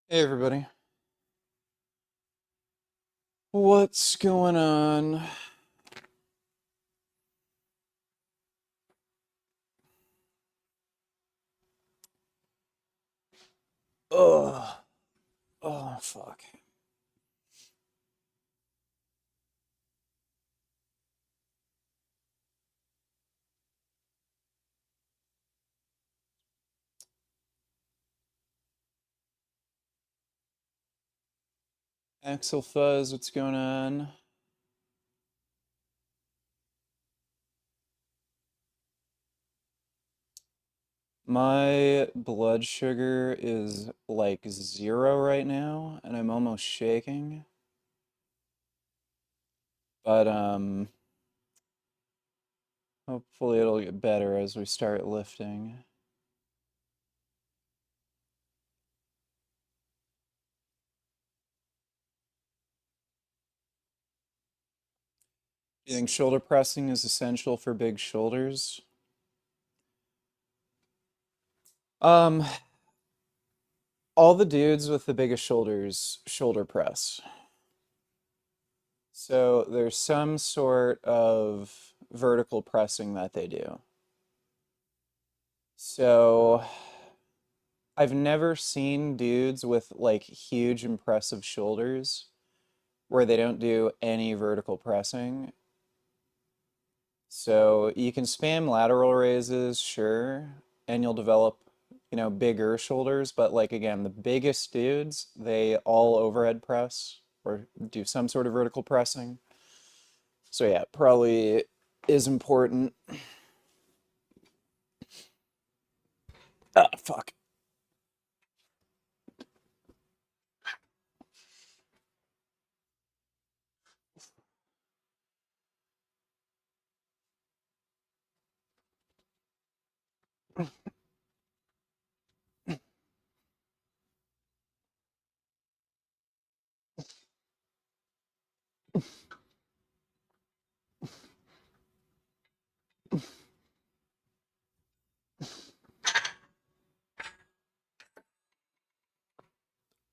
Hey everybody. What's going on? Ugh. Oh, fuck. Axel Fuzz, what's going on? My blood sugar is like 0 right now, and I'm almost shaking. But hopefully it'll get better as we start lifting. Do you think shoulder pressing is essential for big shoulders? Um, all the dudes with the biggest shoulders shoulder press. So there's some sort of vertical pressing that they do. So I've never seen dudes with like huge impressive shoulders where they don't do any vertical pressing. So you can spam lateral raises, sure, and you'll develop, bigger shoulders, but like again, the biggest dudes, they all overhead press or do some sort of vertical pressing. So yeah, probably is important. Ah, fuck.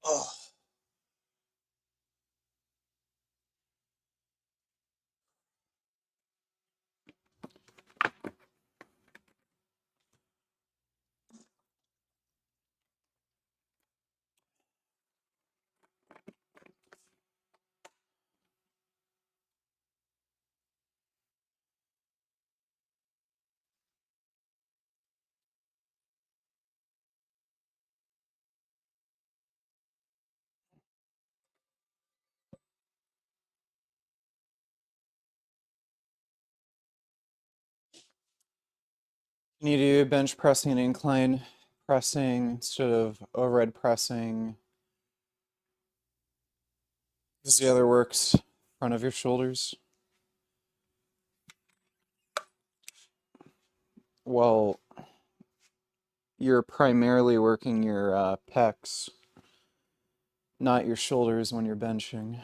Oh, can you do bench pressing and incline pressing instead of overhead pressing? Because the other works front of your shoulders. Well, you're primarily working your pecs, not your shoulders when you're benching.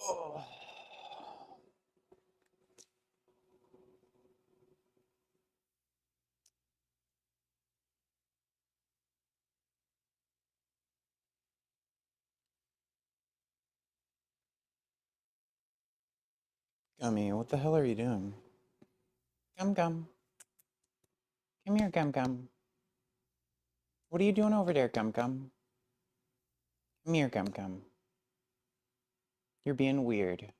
Oh. Gummy, what the hell are you doing? Gum Gum. Come here, Gum Gum. What are you doing over there, Gum Gum? Come here, Gum Gum. You're being weird.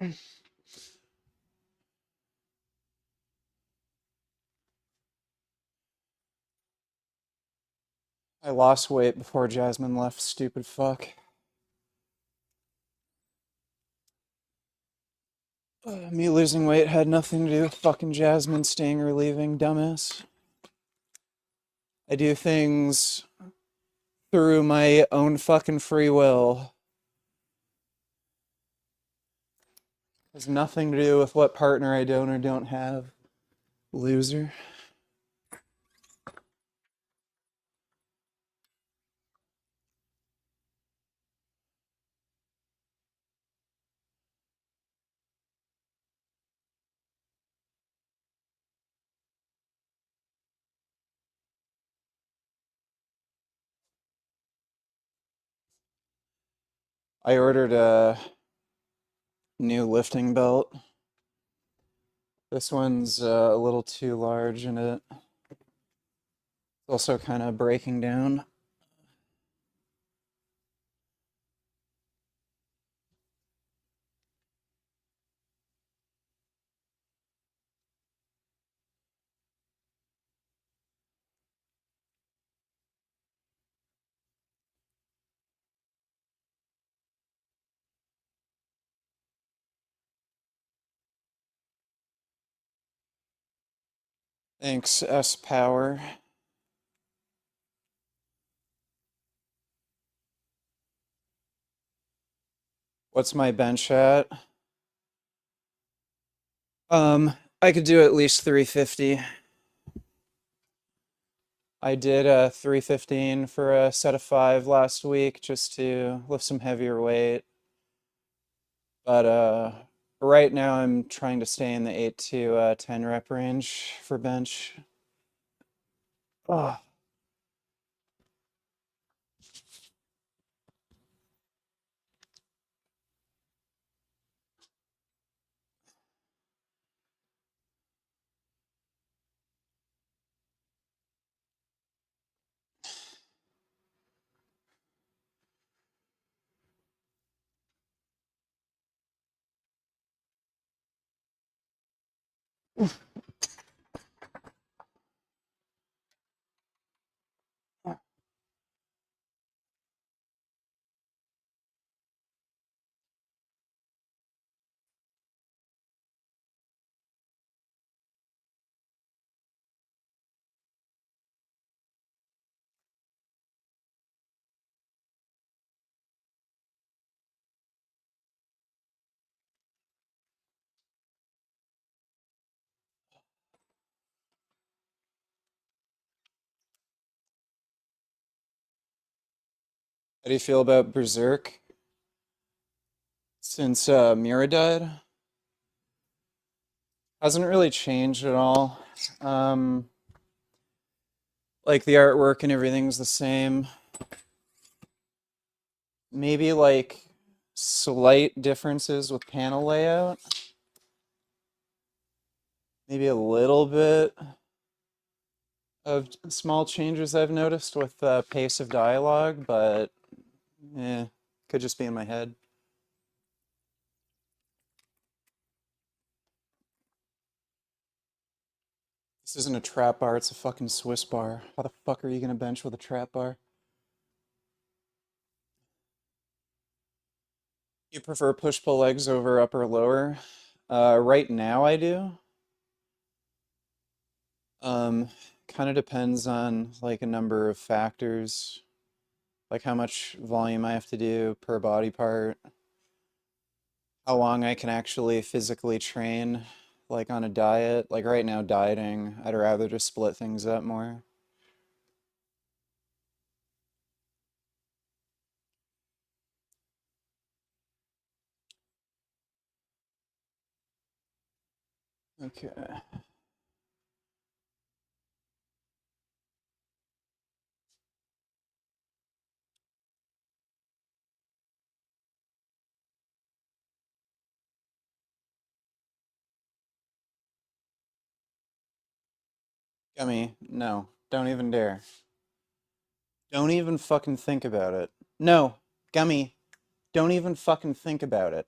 I lost weight before Jasmine left, stupid fuck. Me losing weight had nothing to do with fucking Jasmine staying or leaving, dumbass. I do things through my own fucking free will. Has nothing to do with what partner I don't or don't have. Loser. I ordered a new lifting belt. This one's a little too large and it's also kind of breaking down. Thanks, S Power. What's my bench at? I could do at least 350. I did 315 for a set of 5 last week just to lift some heavier weight. But right now I'm trying to stay in the 8 to 10 rep range for bench. Oh. How do you feel about Berserk since Mira died? Hasn't really changed at all. Um, like the artwork and everything's the same. Maybe like slight differences with panel layout. Maybe a little bit of small changes I've noticed with the pace of dialogue, but could just be in my head. This isn't a trap bar, it's a fucking Swiss bar. How the fuck are you gonna bench with a trap bar? You prefer push-pull legs over upper lower? Right now I do. Um, kind of depends on like a number of factors, like how much volume I have to do per body part, how long I can actually physically train, like on a diet. Like right now, dieting, I'd rather just split things up more. Okay. Gummy, no, don't even dare. Don't even fucking think about it. No, Gummy, don't even fucking think about it.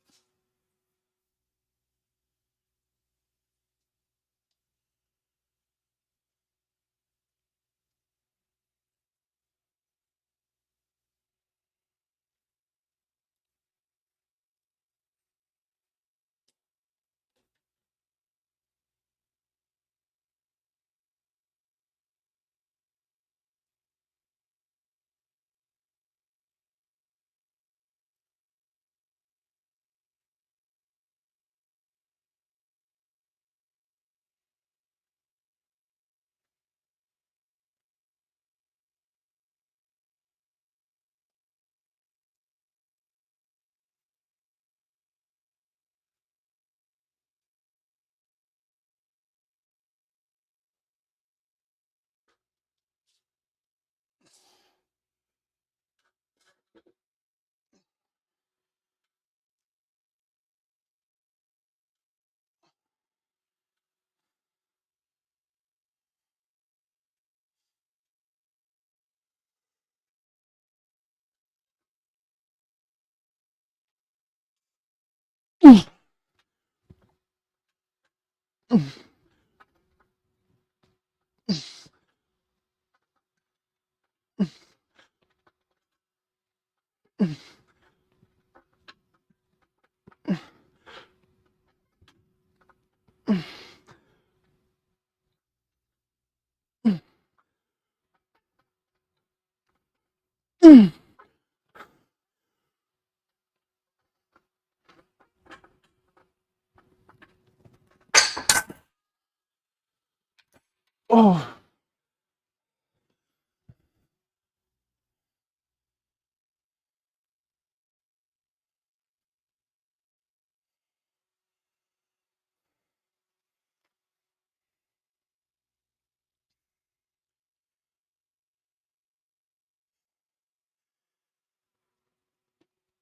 Oh.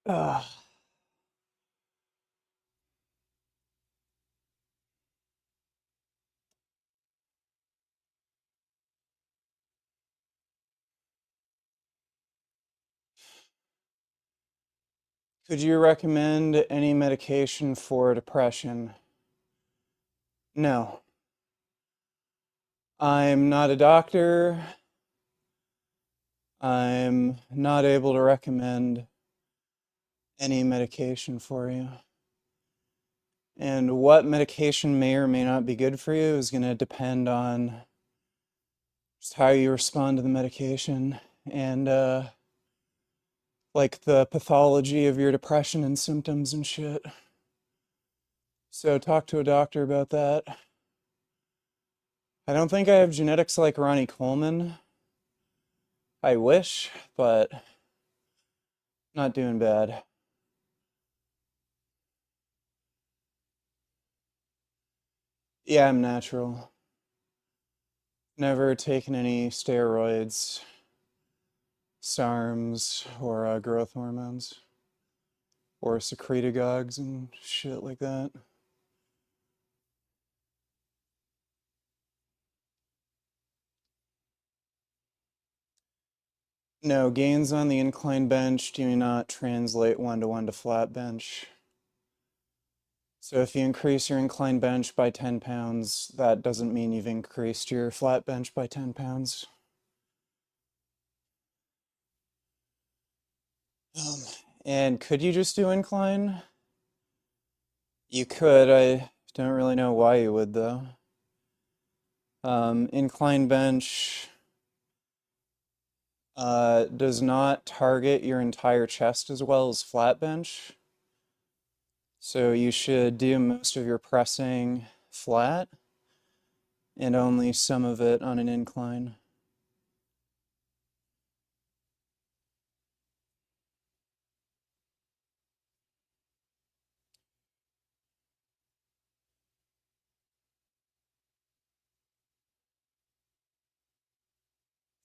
Ugh. Could you recommend any medication for depression? No. I'm not a doctor. I'm not able to recommend any medication for you. And what medication may or may not be good for you is going to depend on just how you respond to the medication and like the pathology of your depression and symptoms and shit. So talk to a doctor about that. I don't think I have genetics like Ronnie Coleman. I wish, but not doing bad. Yeah, I'm natural. Never taken any steroids, SARMs, or growth hormones, or secretagogues and shit like that. No, gains on the incline bench do not translate one to flat bench. So if you increase your incline bench by 10 pounds, that doesn't mean you've increased your flat bench by 10 pounds. Um, and could you just do incline? You could. I don't really know why you would, though. Incline bench does not target your entire chest as well as flat bench. So you should do most of your pressing flat and only some of it on an incline.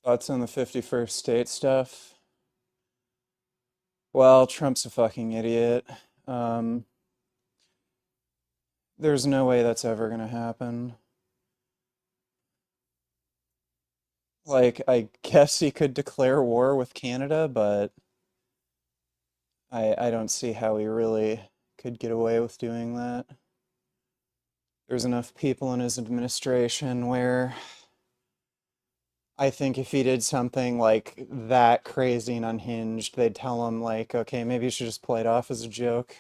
Thoughts on the 51st state stuff? Well, Trump's a fucking idiot. Um, there's no way that's ever gonna happen. Like, I guess he could declare war with Canada, but I don't see how he really could get away with doing that. There's enough people in his administration where I think if he did something like that crazy and unhinged, they'd tell him, like, okay, maybe you should just play it off as a joke.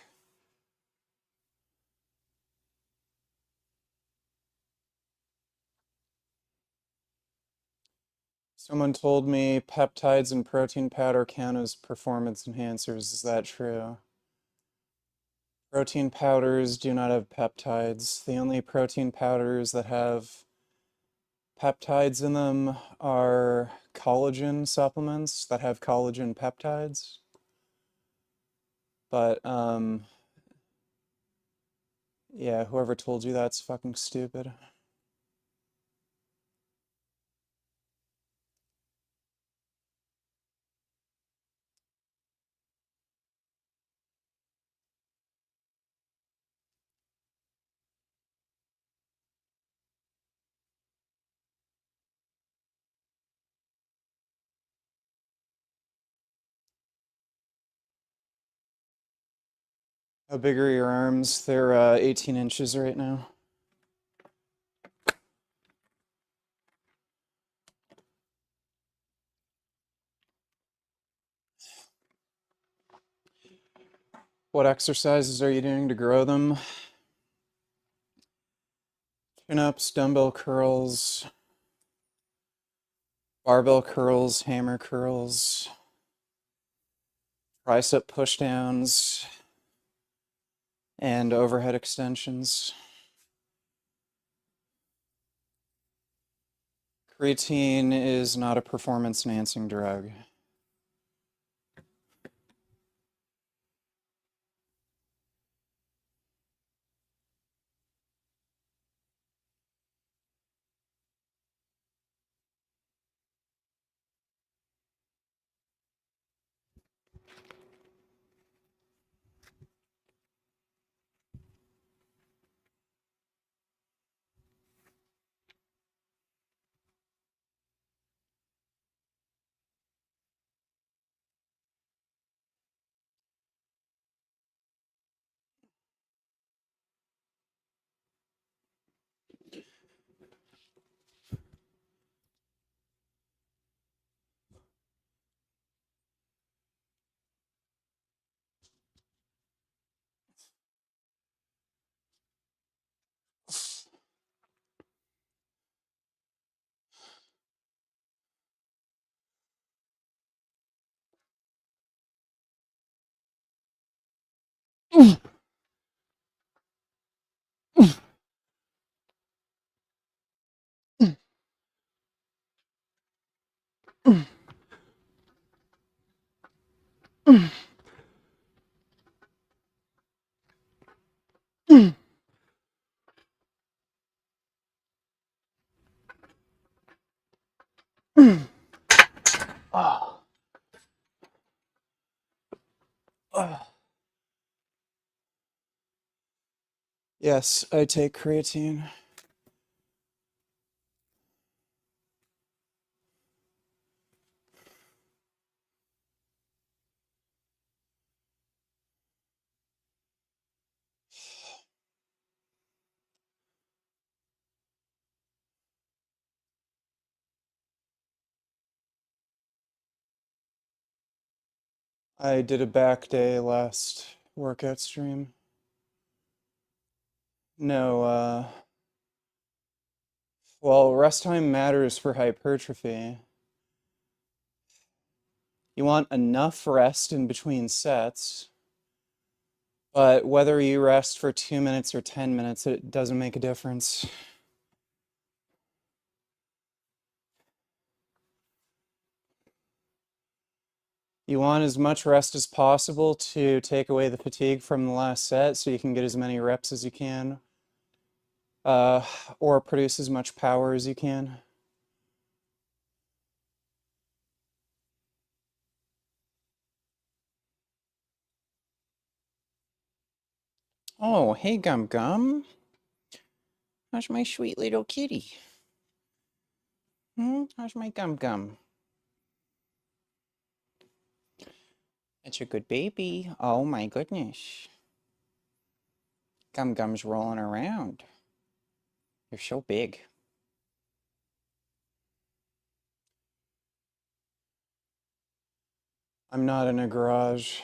Someone told me peptides and protein powder count as performance enhancers. Is that true? Protein powders do not have peptides. The only protein powders that have peptides in them are collagen supplements that have collagen peptides. But yeah, whoever told you that's fucking stupid. How big are your arms? They're 18 inches right now. What exercises are you doing to grow them? Chin-ups, dumbbell curls, barbell curls, hammer curls, tricep pushdowns, and overhead extensions. Creatine is not a performance-enhancing drug. Oh. Oh. Yes, I take creatine. I did a back day last workout stream. No, well, rest time matters for hypertrophy. You want enough rest in between sets, but whether you rest for 2 minutes or 10 minutes, it doesn't make a difference. You want as much rest as possible to take away the fatigue from the last set so you can get as many reps as you can, or produce as much power as you can. Oh, hey, Gum Gum. How's my sweet little kitty? How's my Gum Gum? It's a good baby. Oh my goodness. Gum Gum's rolling around. You're so big. I'm not in a garage.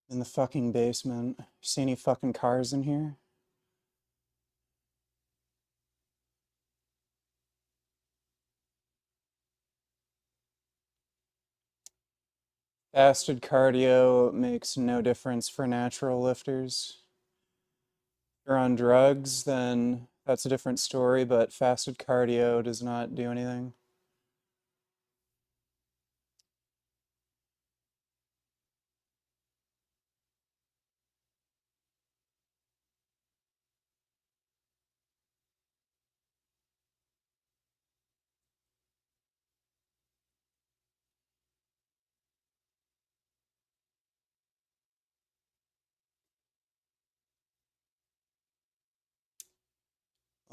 In the fucking basement. See any fucking cars in here? Fasted cardio makes no difference for natural lifters. If you're on drugs, then that's a different story, but fasted cardio does not do anything.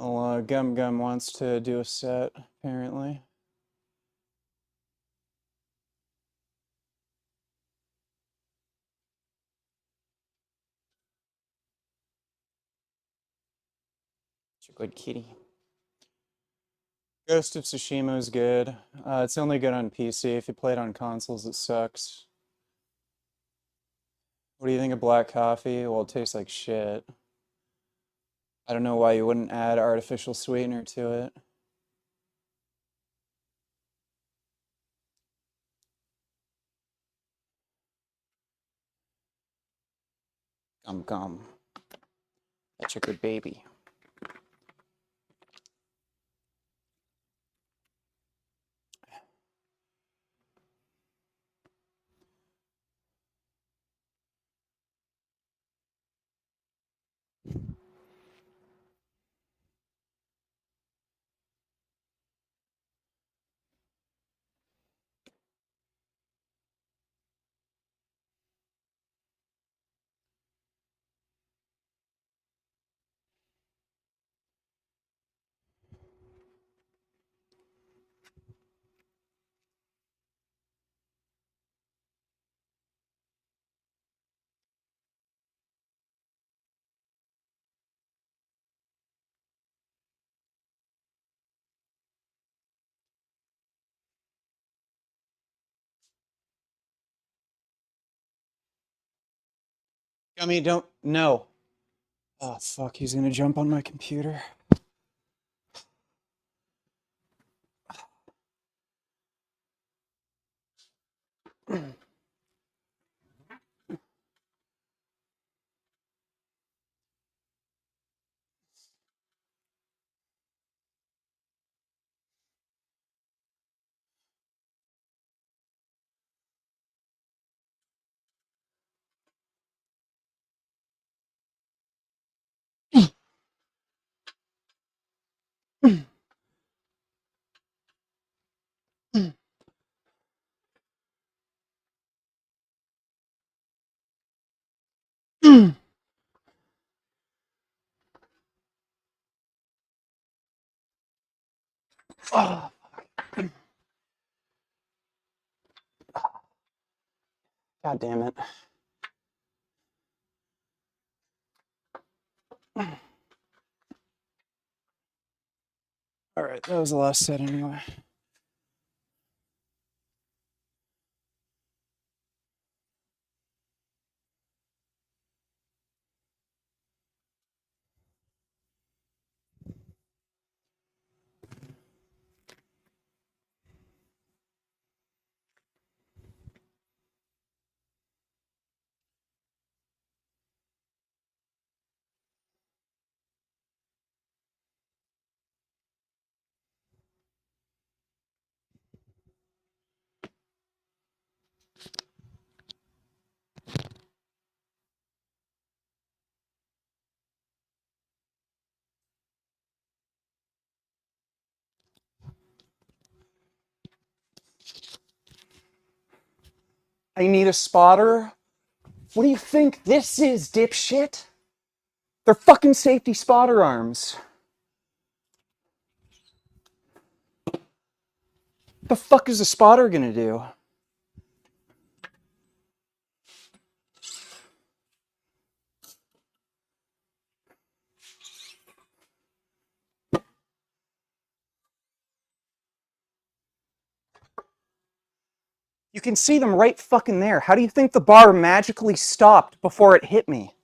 Well, Gum Gum wants to do a set, apparently. It's a good kitty. Ghost of Tsushima is good. It's only good on PC. If you play it on consoles, it sucks. What do you think of black coffee? Well, it tastes like shit. I don't know why you wouldn't add artificial sweetener to it. Gum gum. That's a good baby. Gummy, don't. No. Oh, fuck. He's gonna jump on my computer. Oh, God damn it. All right, that was the last set anyway. I need a spotter. What do you think this is, dipshit? They're fucking safety spotter arms. The fuck is a spotter gonna do? You can see them right fucking there. How do you think the bar magically stopped before it hit me?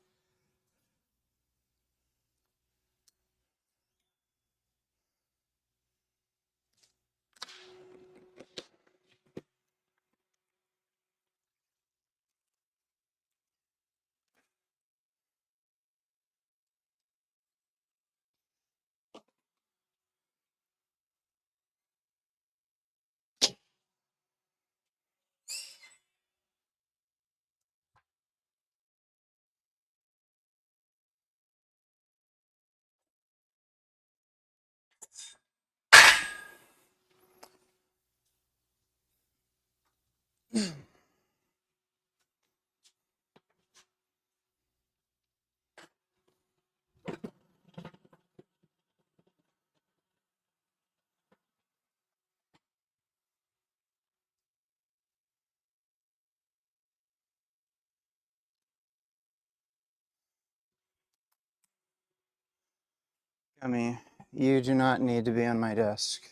I mean, you do not need to be on my desk.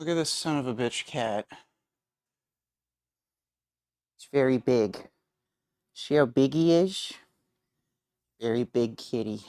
Look at this son of a bitch cat. It's very big. See how big he is? Very big kitty.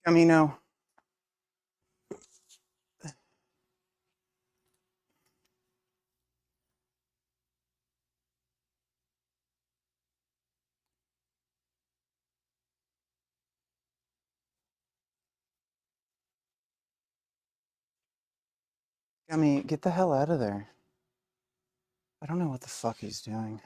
Camino. Gummy, get the hell out of there. I don't know what the fuck he's doing.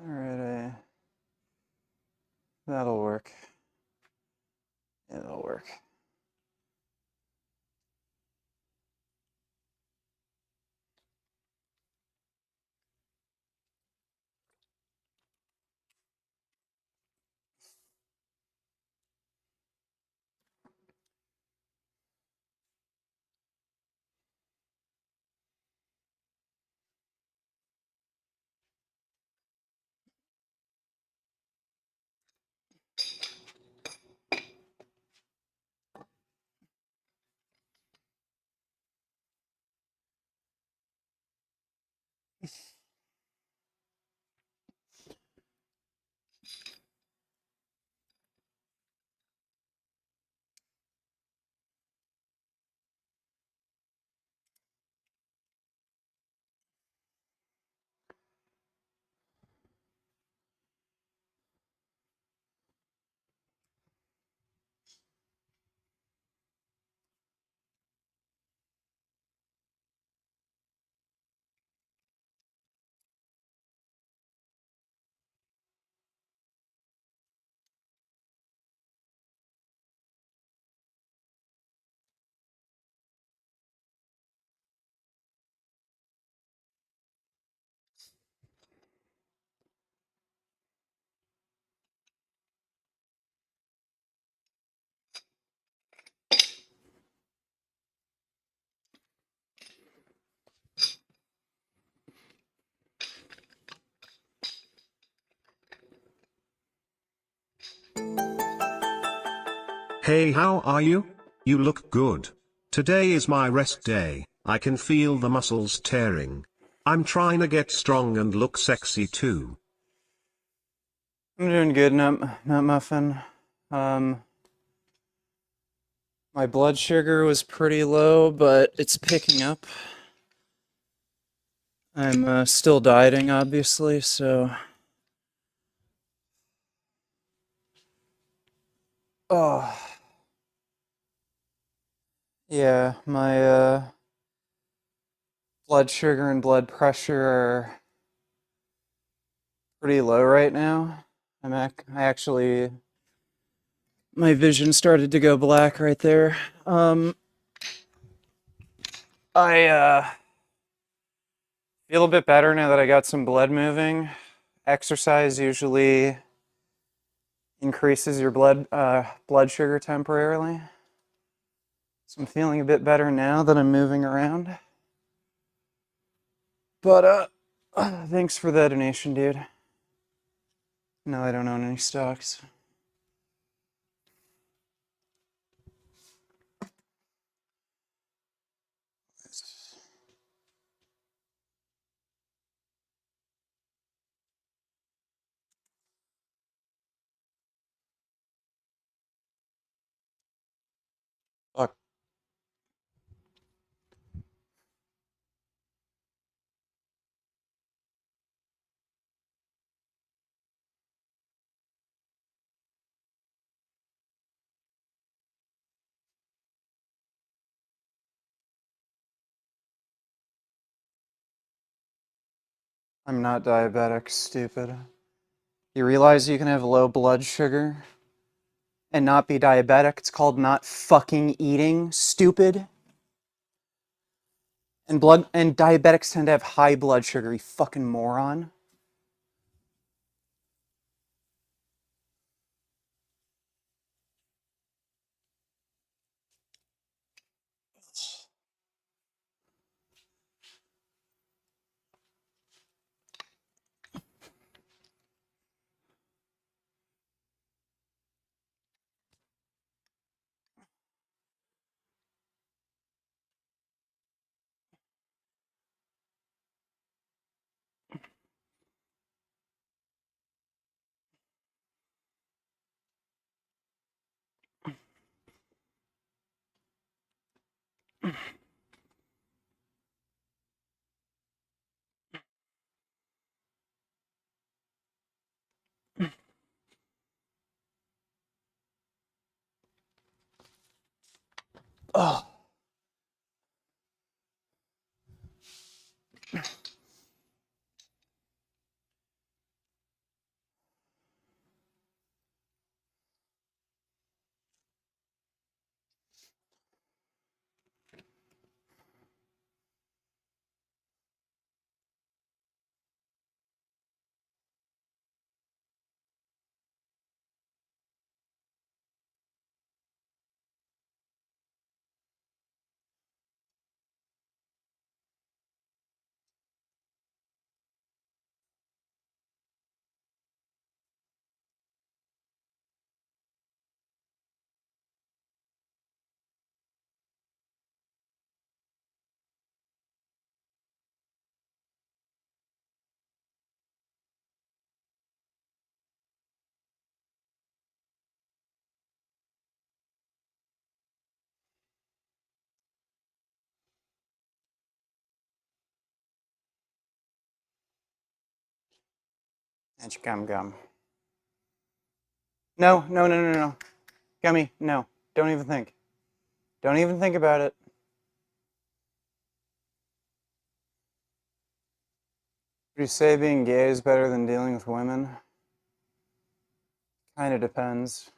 Alright, that'll work. It'll work. Hey, how are you? You look good. Today is my rest day. I can feel the muscles tearing. I'm trying to get strong and look sexy too. I'm doing good, Nut Muffin. My blood sugar was pretty low, but it's picking up. I'm still dieting, obviously, so. Oh, yeah, my blood sugar and blood pressure are pretty low right now. I actually, my vision started to go black right there. I feel a bit better now that I got some blood moving. Exercise usually increases your blood sugar temporarily. So I'm feeling a bit better now that I'm moving around. But thanks for the donation, dude. No, I don't own any stocks. Fuck. I'm not diabetic, stupid. You realize you can have low blood sugar and not be diabetic? It's called not fucking eating, stupid. And diabetics tend to have high blood sugar, you fucking moron. Ugh. And gum gum. No, no, no, no, no. Gummy, no. Don't even think. Don't even think about it. Would you say being gay is better than dealing with women? Kinda depends.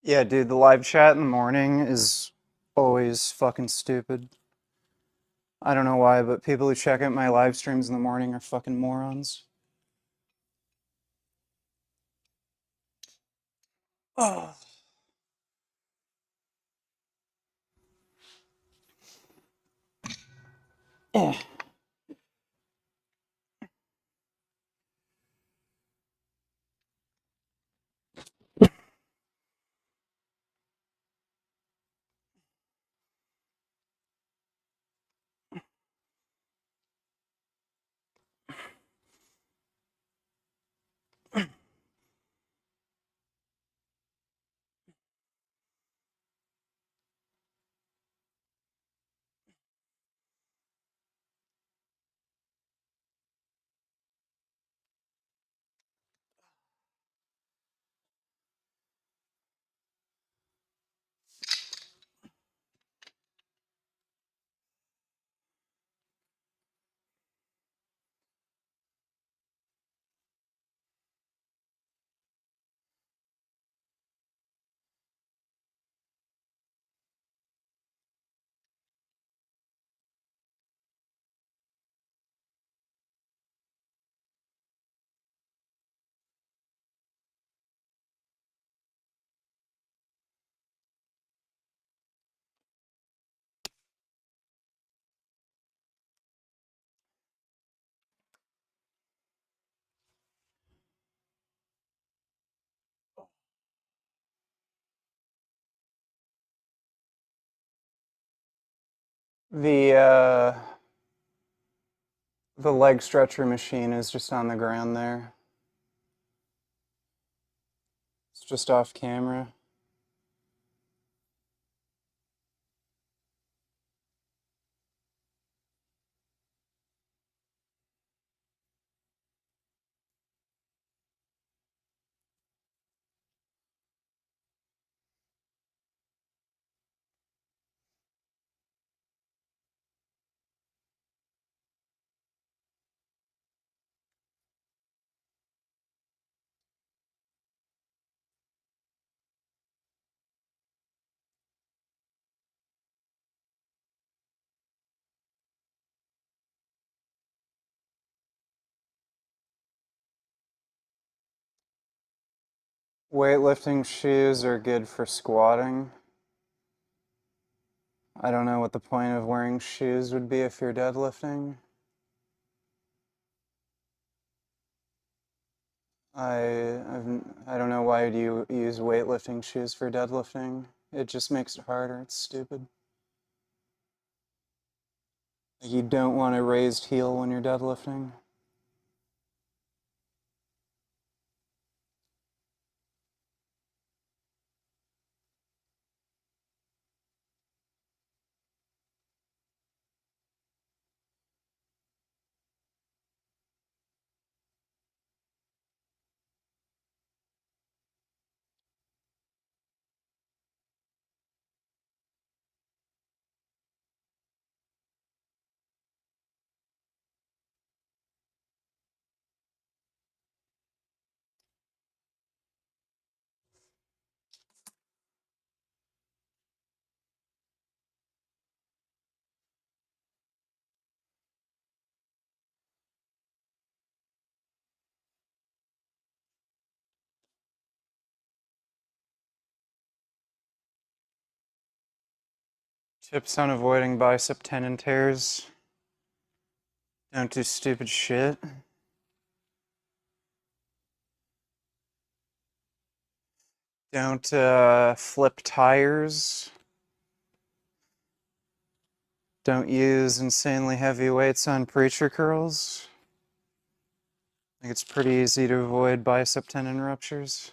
Yeah, dude, the live chat in the morning is always fucking stupid. I don't know why, but people who check out my live streams in the morning are fucking morons. Oh. Eh. The the leg stretcher machine is just on the ground there. It's just off camera. Weightlifting shoes are good for squatting. I don't know what the point of wearing shoes would be if you're deadlifting. I don't know why do you use weightlifting shoes for deadlifting. It just makes it harder. It's stupid. You don't want a raised heel when you're deadlifting. Tips on avoiding bicep tendon tears. Don't do stupid shit. Don't flip tires. Don't use insanely heavy weights on preacher curls. I think it's pretty easy to avoid bicep tendon ruptures.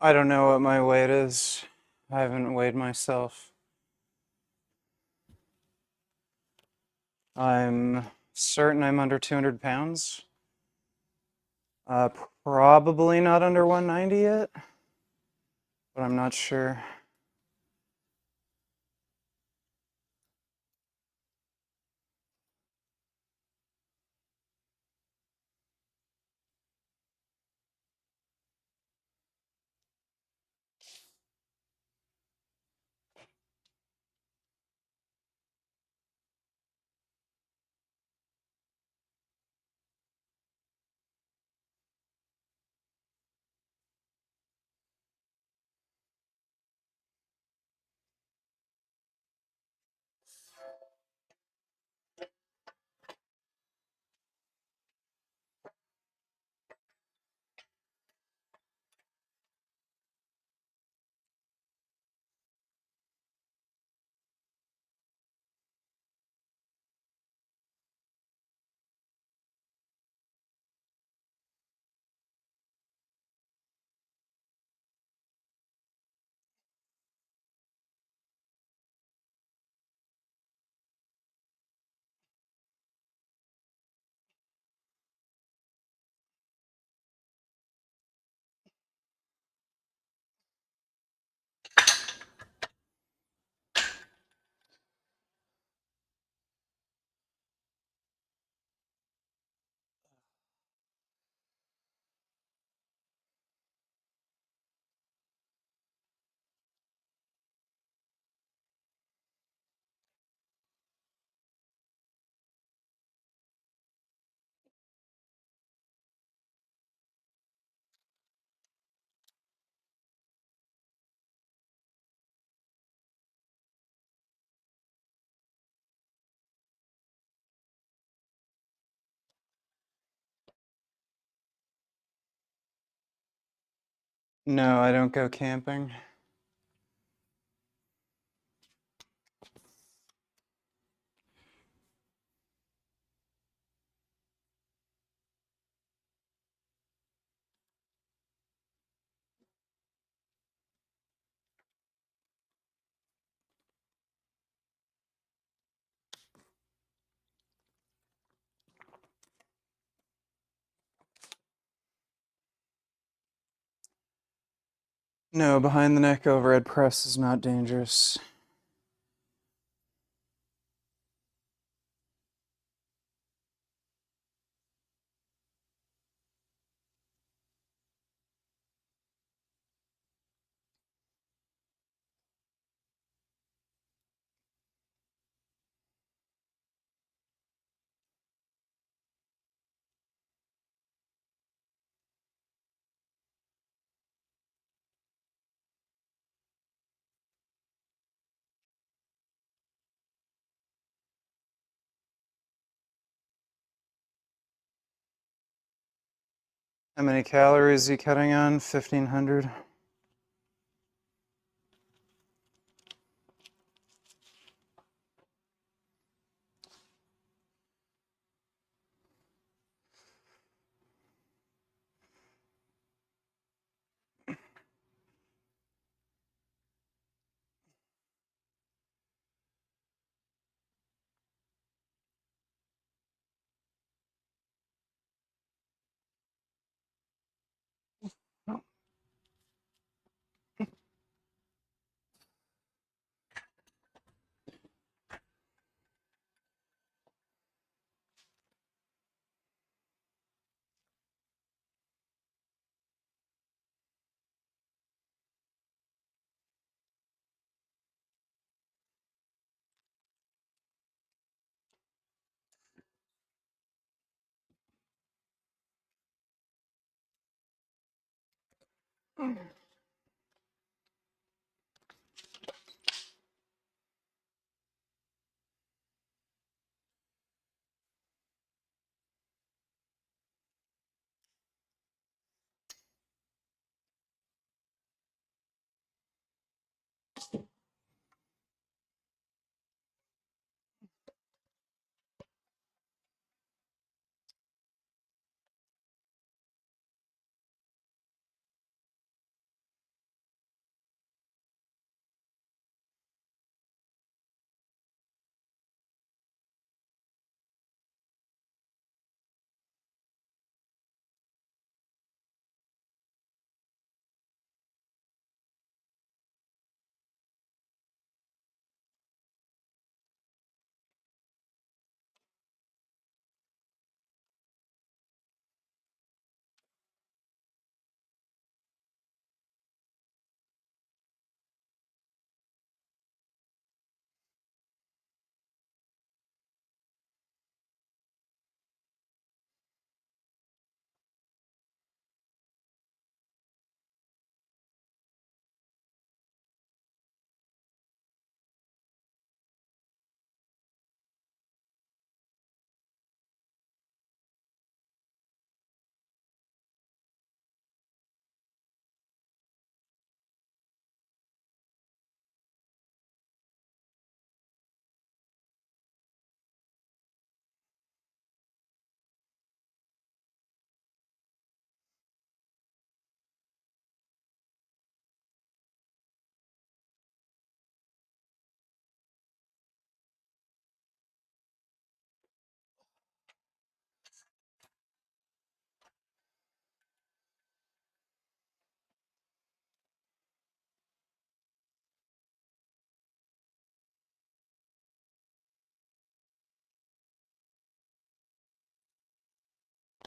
I don't know what my weight is. I haven't weighed myself. I'm certain I'm under 200 pounds. Uh, Probably not under 190 yet, but I'm not sure. No, I don't go camping. No, behind the neck overhead press is not dangerous. How many calories are you cutting on? 1,500.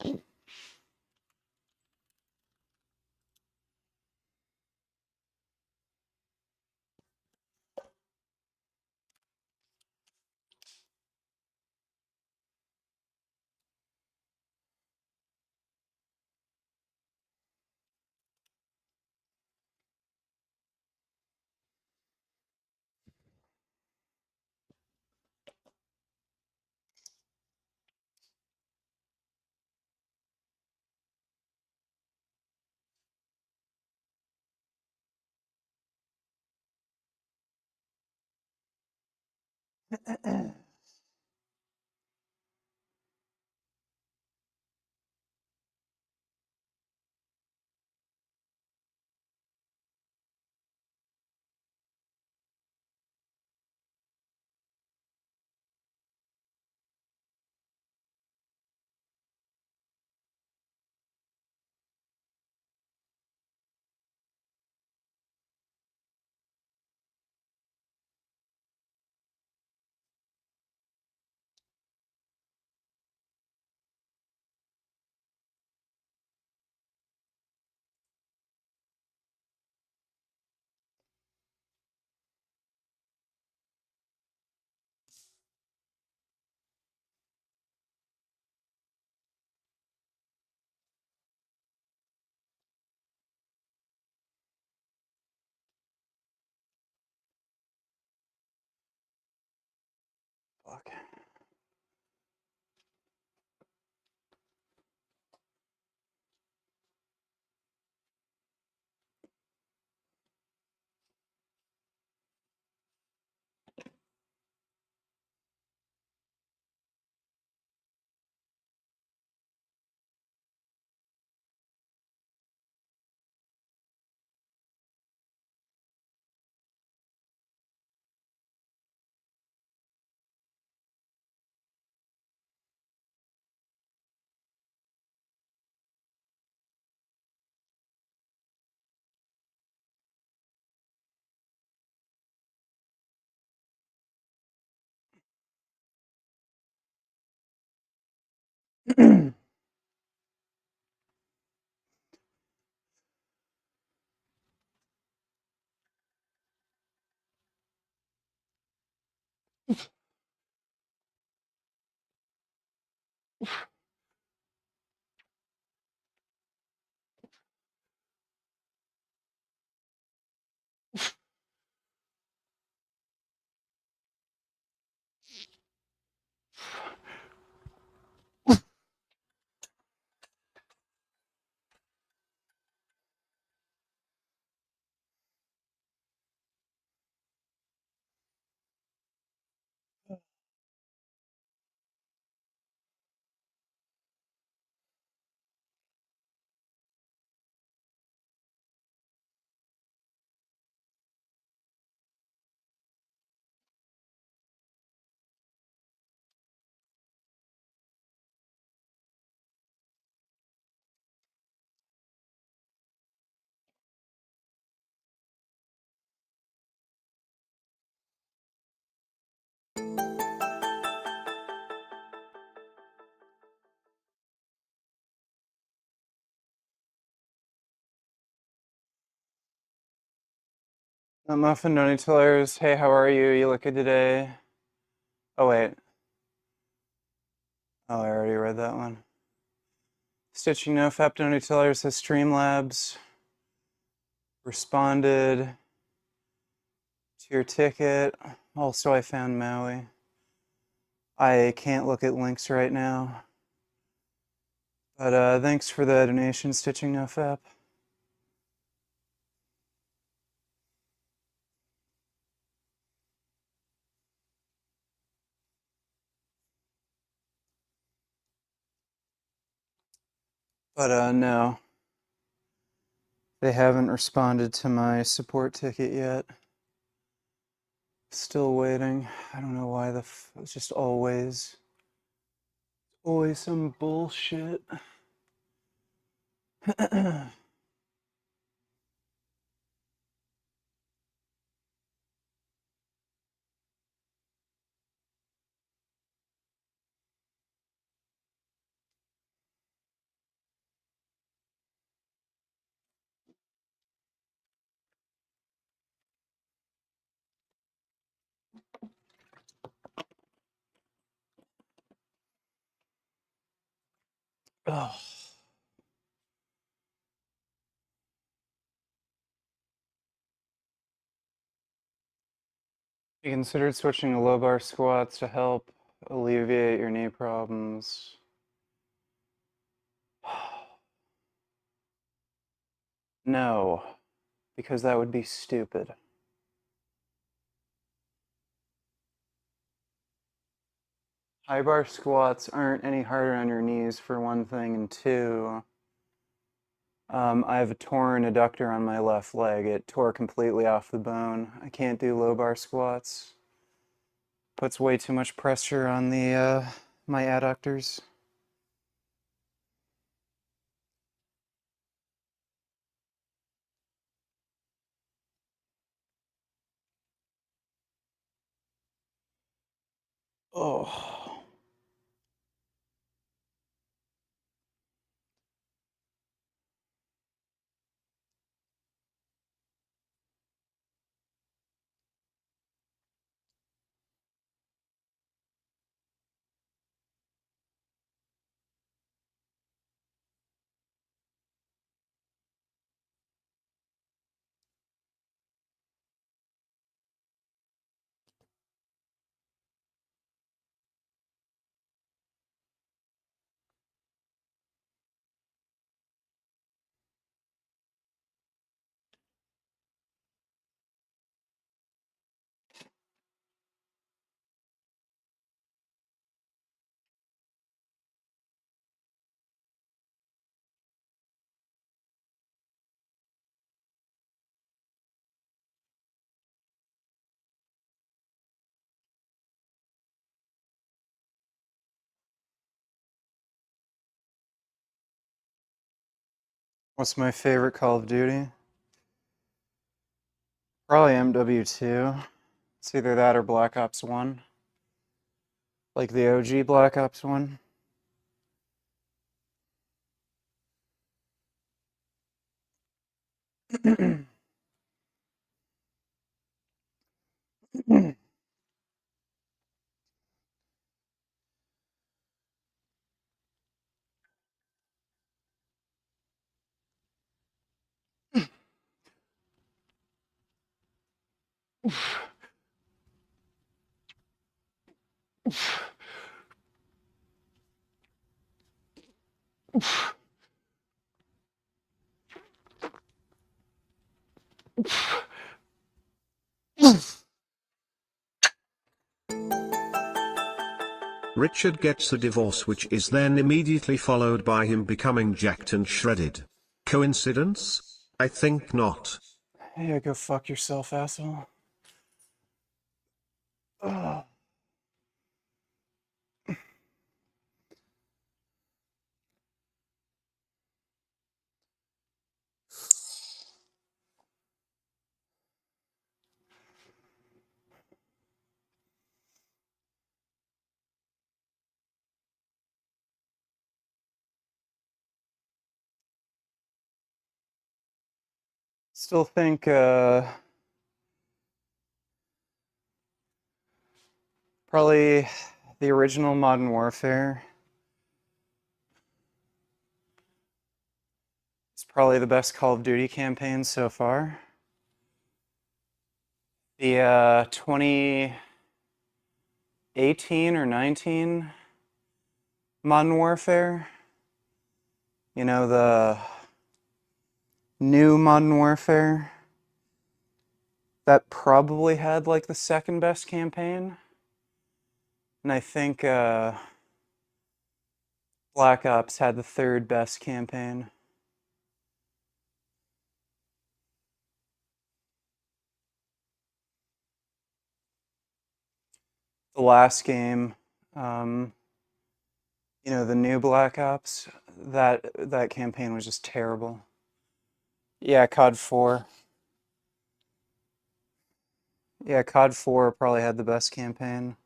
Fuck. Muffin Noni Tillers, hey, how are you? You look good today. Oh, wait. Oh, I already read that one. Stitching No Fap Noni Tillers says Streamlabs responded to your ticket. Also, I found Maui. I can't look at links right now. But thanks for the donation, Stitching No Fap. But no, they haven't responded to my support ticket yet. Still waiting. I don't know why it's just always some bullshit. Oh. You considered switching to low bar squats to help alleviate your knee problems. No, because that would be stupid. High bar squats aren't any harder on your knees for one thing, and two, I have a torn adductor on my left leg. It tore completely off the bone. I can't do low bar squats. Puts way too much pressure on the my adductors. Oh. What's my favorite Call of Duty? Probably MW2. It's either that or Black Ops 1. Like the OG Black Ops 1. Richard gets a divorce which is then immediately followed by him becoming jacked and shredded. Coincidence? I think not. Yeah, go fuck yourself, asshole. Ugh. Still think probably the original Modern Warfare is probably the best Call of Duty campaign so far. The 2018 or 19 Modern Warfare, you know, the new Modern Warfare, that probably had like the second best campaign. And I think Black Ops had the third best campaign. The last game, um, you know, the new Black Ops, that campaign was just terrible. Yeah, COD 4. Yeah, COD 4 probably had the best campaign.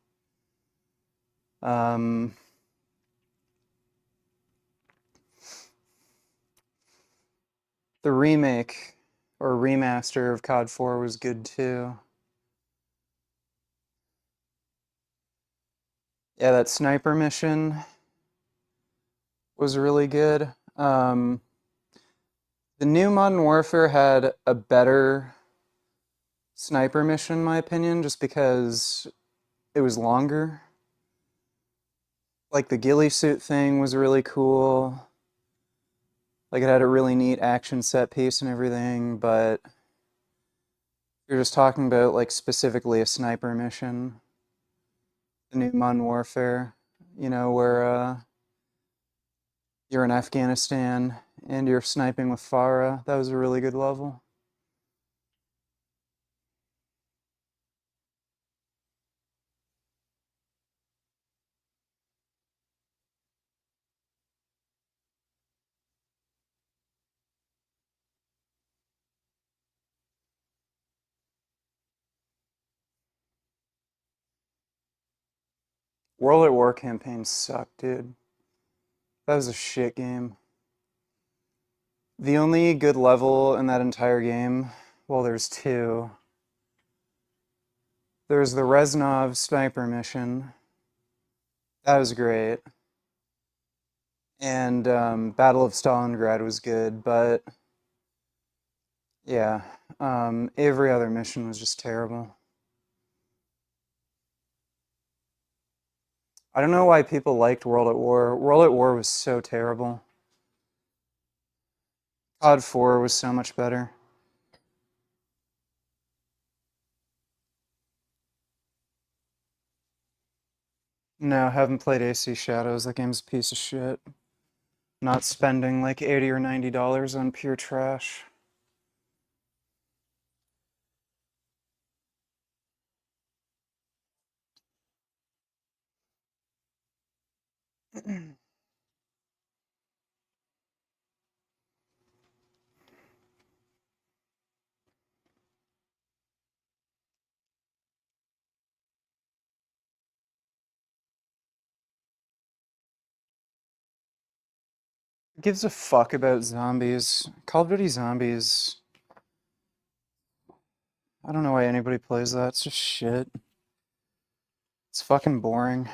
Um, the remake or remaster of COD 4 was good too. Yeah, that sniper mission was really good. The new Modern Warfare had a better sniper mission, in my opinion, just because it was longer. Like the ghillie suit thing was really cool. Like it had a really neat action set piece and everything, but you're just talking about like specifically a sniper mission, the new Modern Warfare, where you're in Afghanistan and you're sniping with Farah. That was a really good level. World at War campaign sucked, dude. That was a shit game. The only good level in that entire game, well, there's two. There's the Reznov sniper mission. That was great. And Battle of Stalingrad was good, but yeah, every other mission was just terrible. I don't know why people liked World at War. World at War was so terrible. COD 4 was so much better. No, haven't played AC Shadows. That game's a piece of shit. Not spending like 80 or $90 on pure trash. Gives a fuck about zombies. Call of Duty Zombies. I don't know why anybody plays that. It's just shit. It's fucking boring.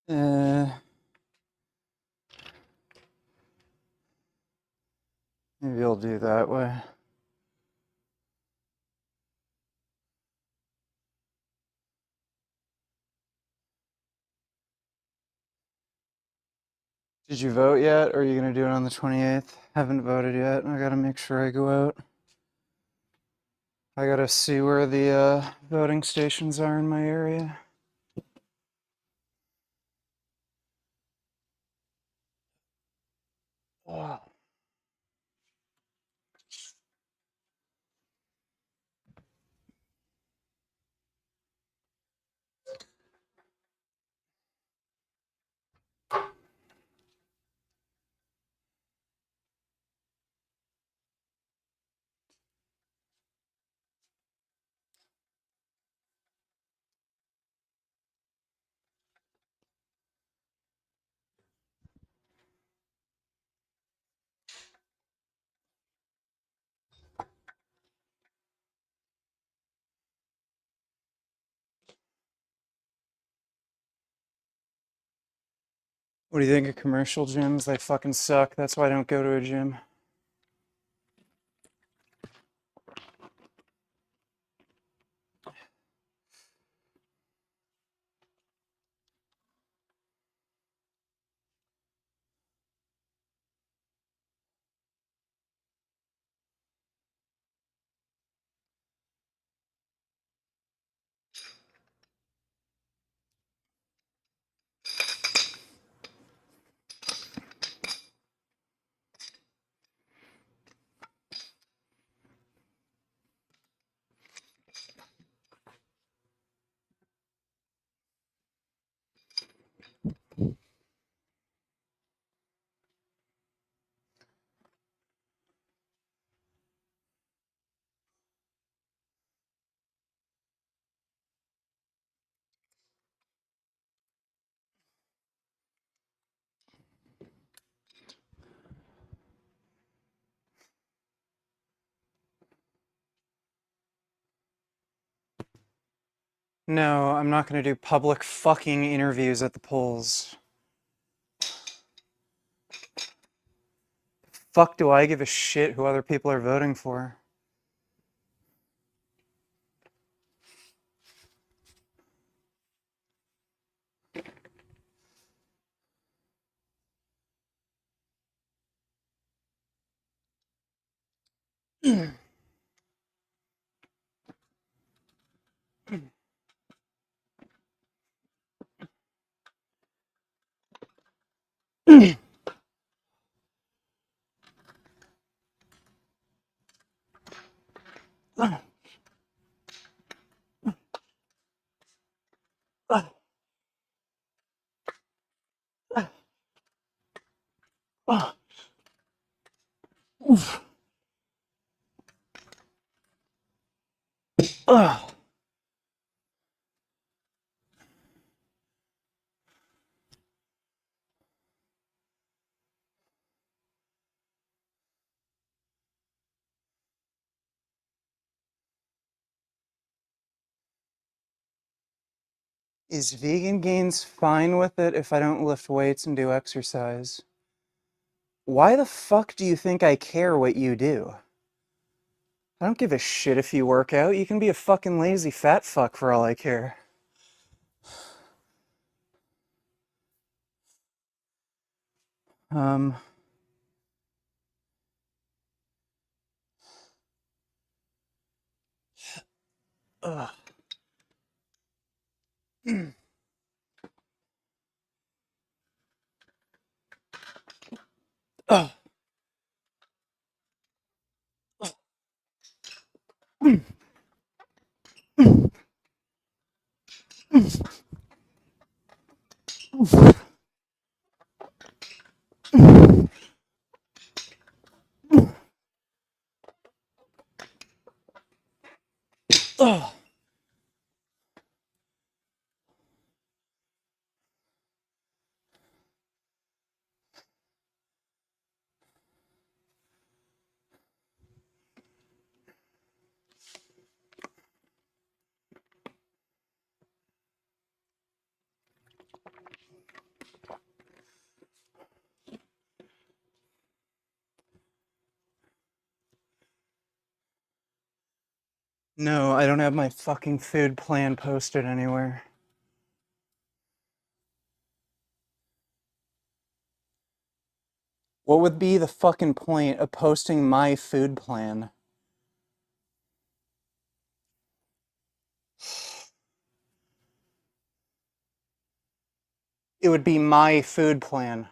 Uh, maybe I'll do that way. Did you vote yet, or are you gonna do it on the 28th? Haven't voted yet. I gotta make sure I go out. I gotta see where the voting stations are in my area. What do you think of commercial gyms? They fucking suck. That's why I don't go to a gym. No, I'm not gonna do public fucking interviews at the polls. Fuck do I give a shit who other people are voting for? Is Vegan Gains fine with it if I don't lift weights and do exercise? Why the fuck do you think I care what you do? I don't give a shit if you work out. You can be a fucking lazy fat fuck for all I care. Um, ugh. Ugh. Ugh. No, I don't have my fucking food plan posted anywhere. What would be the fucking point of posting my food plan? It would be my food plan.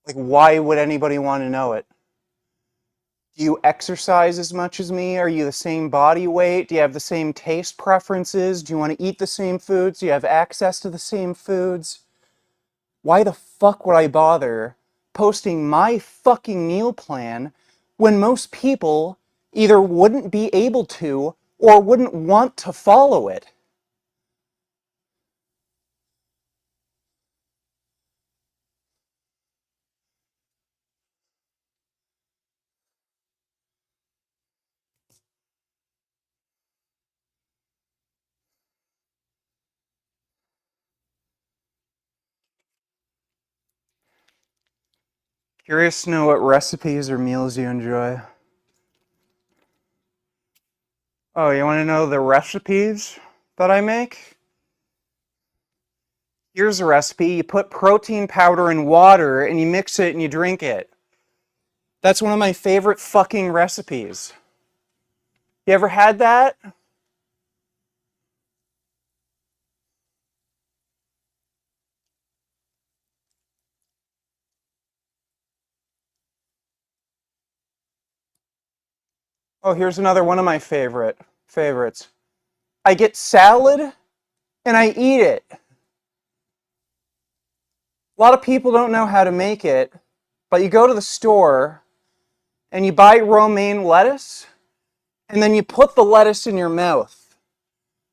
Like, why would anybody want to know it? Do you exercise as much as me? Are you the same body weight? Do you have the same taste preferences? Do you want to eat the same foods? Do you have access to the same foods? Why the fuck would I bother posting my fucking meal plan when most people either wouldn't be able to or wouldn't want to follow it? Curious to know what recipes or meals you enjoy. Oh, you want to know the recipes that I make? Here's a recipe. You put protein powder in water and you mix it and you drink it. That's one of my favorite fucking recipes. You ever had that? Oh, here's another one of my favorites. I get salad and I eat it. A lot of people don't know how to make it, but you go to the store and you buy romaine lettuce and then you put the lettuce in your mouth.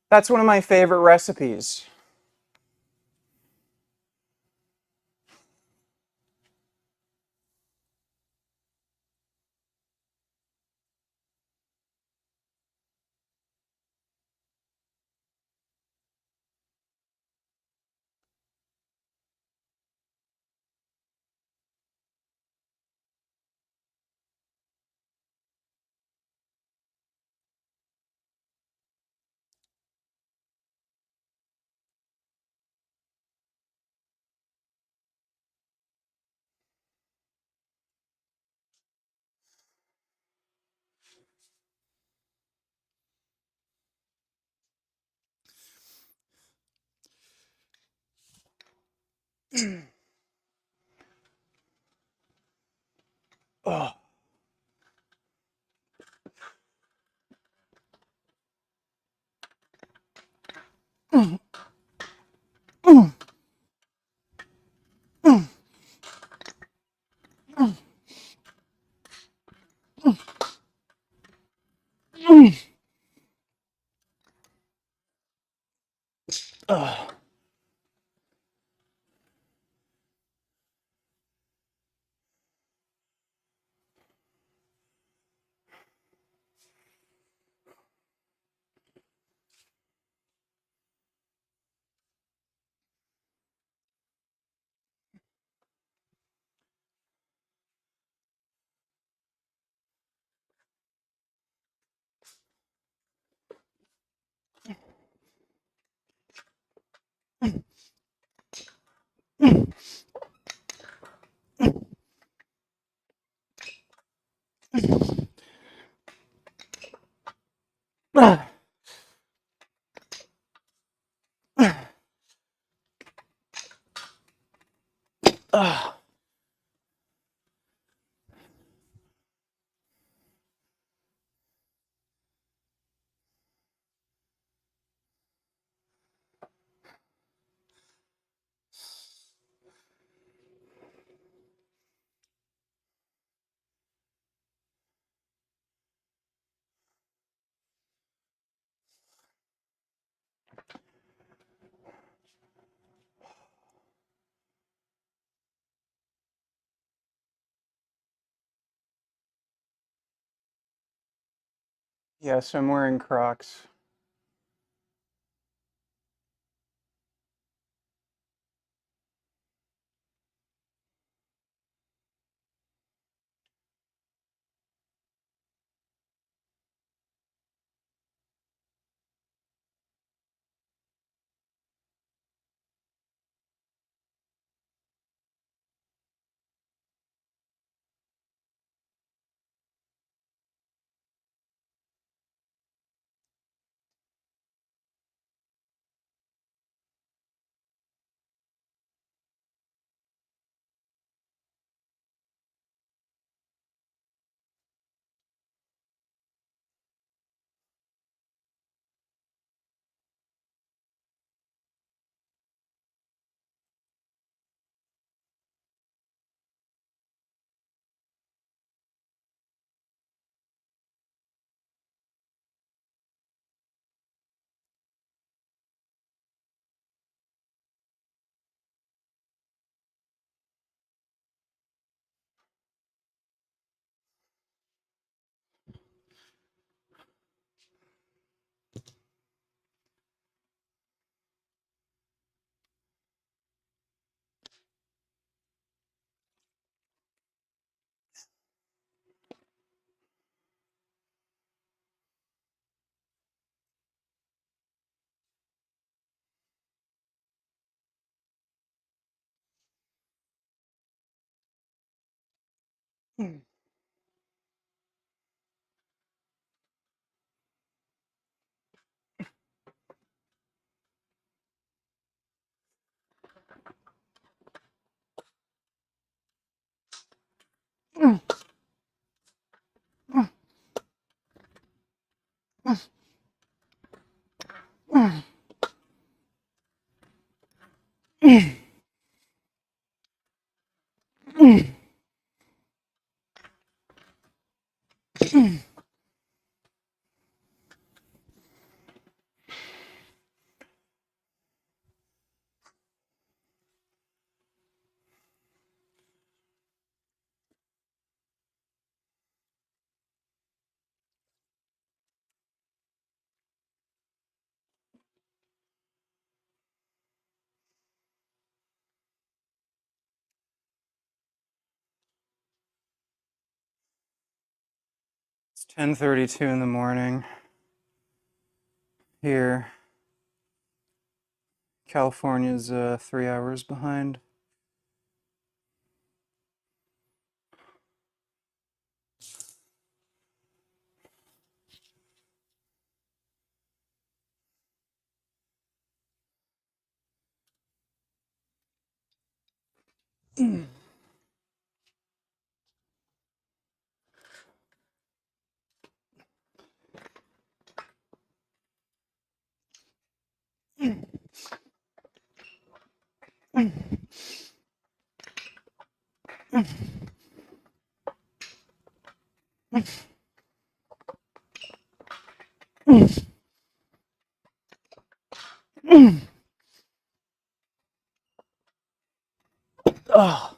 That's one of my favorite recipes. Oh. Yes, I'm wearing Crocs. It's 10:32 in the morning here. California's 3 hours behind. Oh.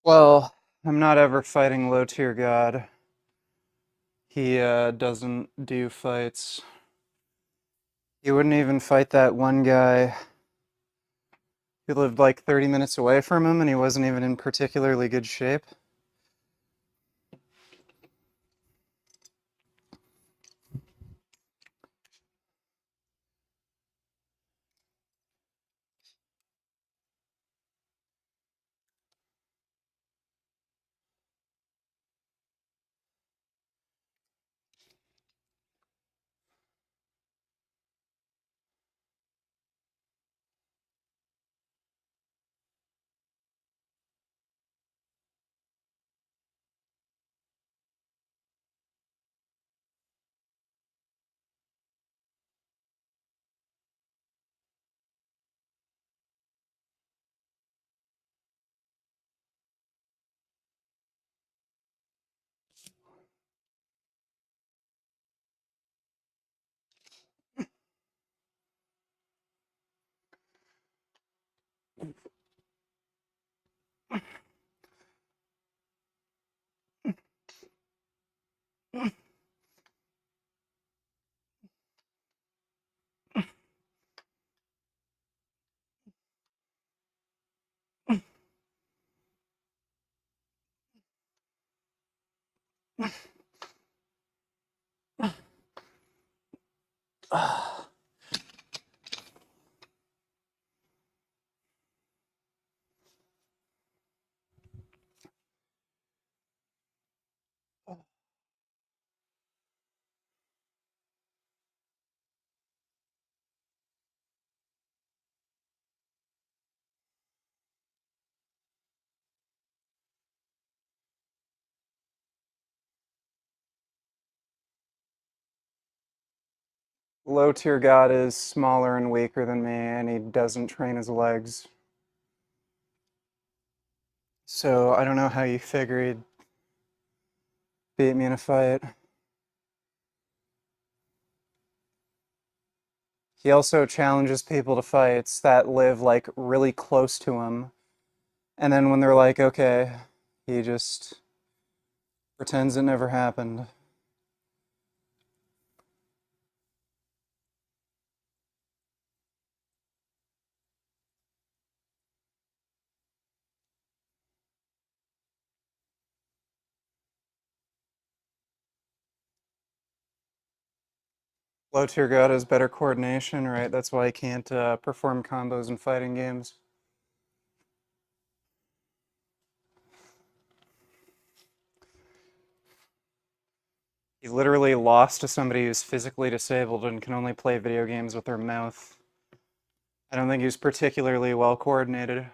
Well, I'm not ever fighting low tier god. He doesn't do fights. He wouldn't even fight that one guy who lived like 30 minutes away from him and he wasn't even in particularly good shape. Low tier god is smaller and weaker than me, and he doesn't train his legs. So I don't know how you figure he'd beat me in a fight. He also challenges people to fights that live like really close to him. And then when they're like, okay, he just pretends it never happened. Low tier god has better coordination, right? That's why he can't perform combos in fighting games. He literally lost to somebody who's physically disabled and can only play video games with their mouth. I don't think he's particularly well coordinated.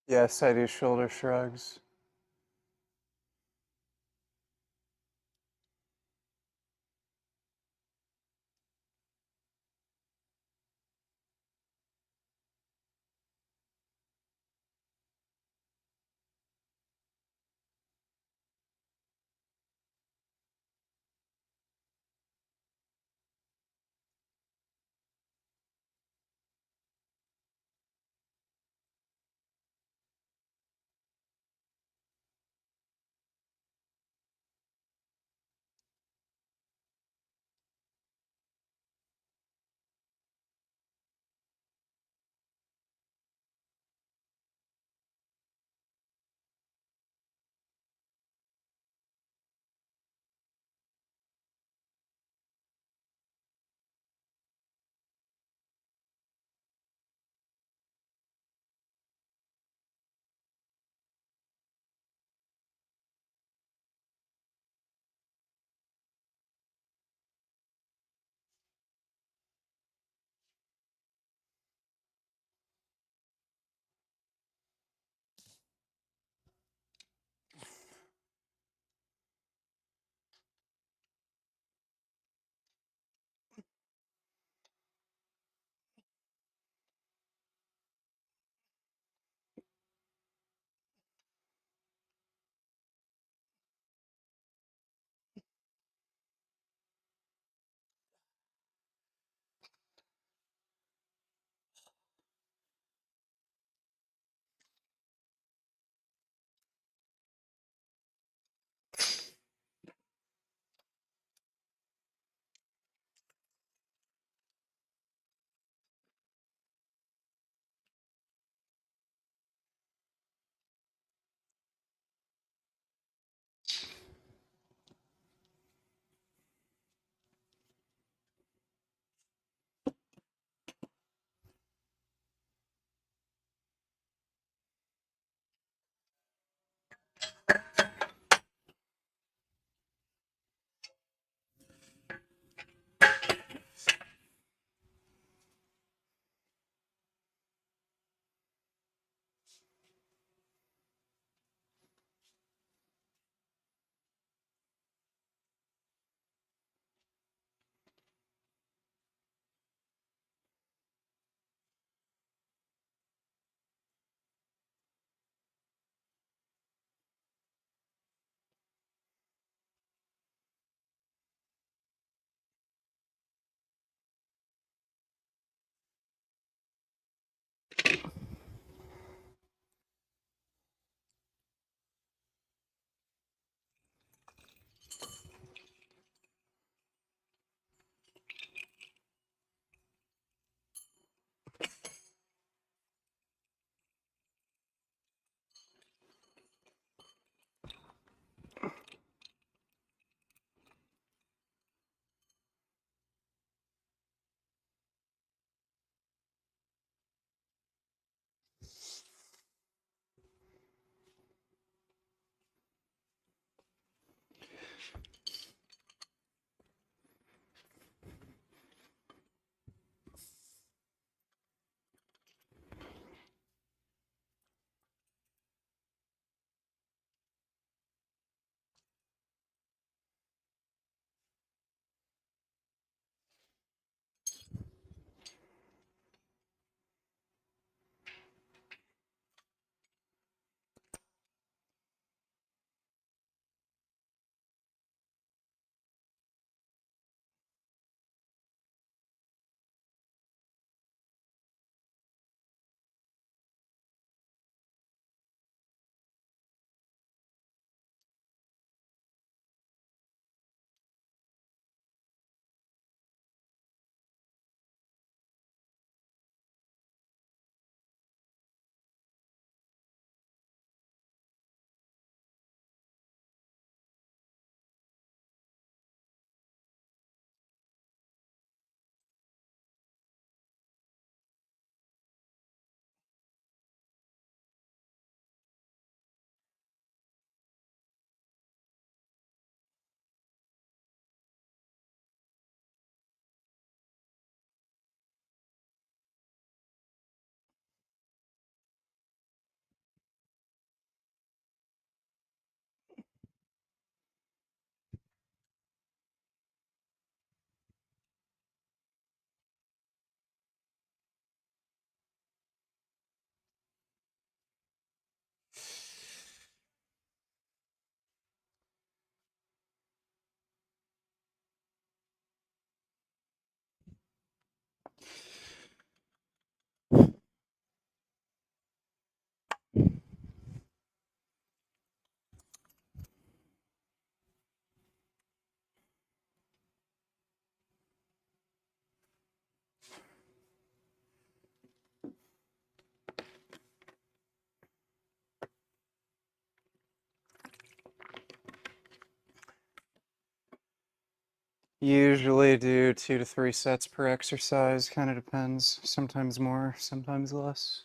Yes, I do shoulder shrugs. Usually do 2 to 3 sets per exercise, kind of depends. Sometimes more, sometimes less.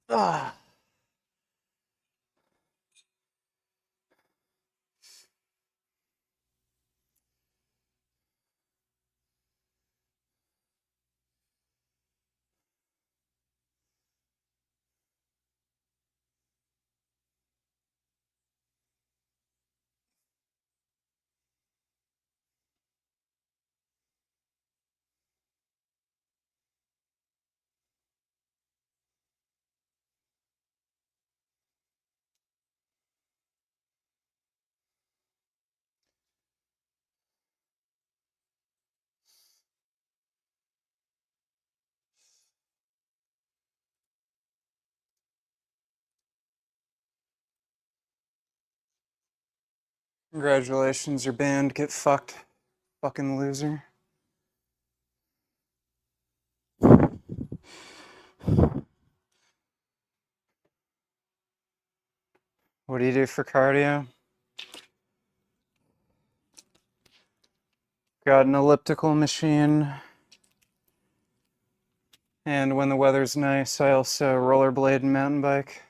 Ah. Congratulations, your band. Get fucked. Fucking loser. What do you do for cardio? Got an elliptical machine. And when the weather's nice, I also rollerblade and mountain bike.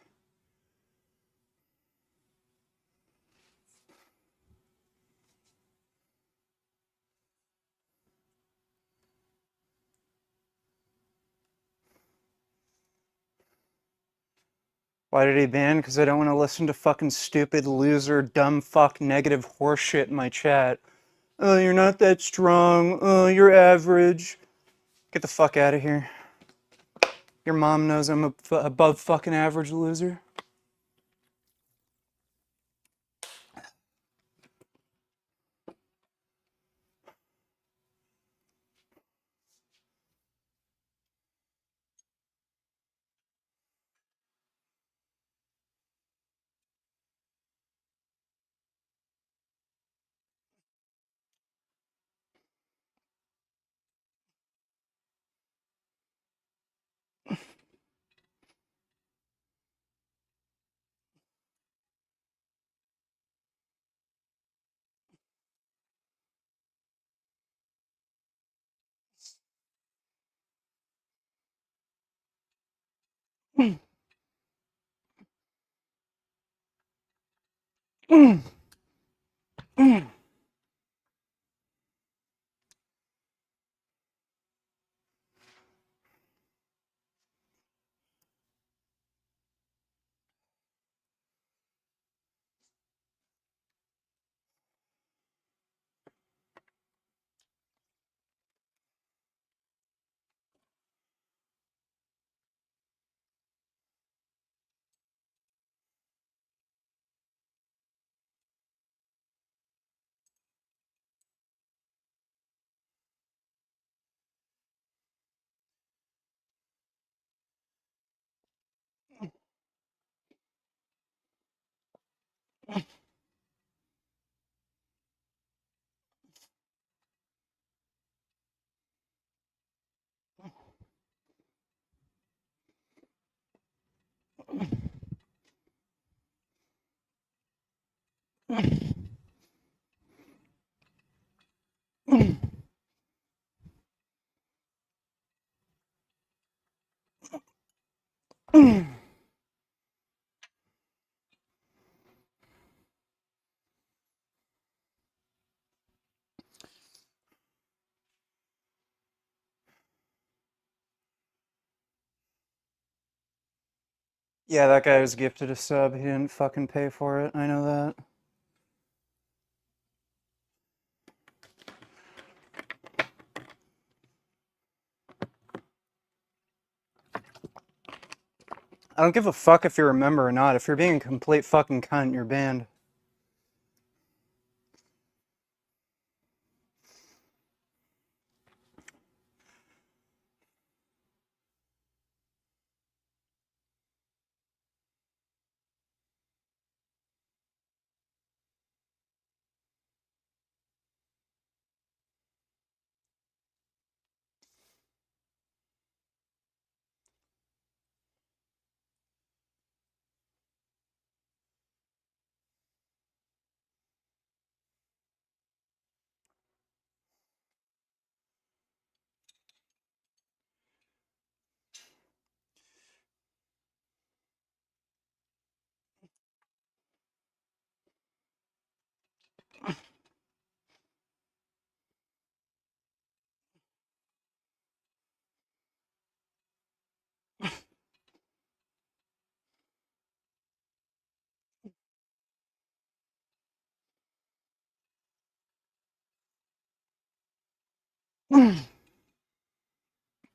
Why did he ban? Because I don't want to listen to fucking stupid, loser, dumb fuck, negative horseshit in my chat. Oh, you're not that strong. Oh, you're average. Get the fuck out of here. Your mom knows I'm above fucking average loser. Yeah, that guy was gifted a sub. He didn't fucking pay for it. I know that. I don't give a fuck if you're a member or not. If you're being a complete fucking cunt, you're banned.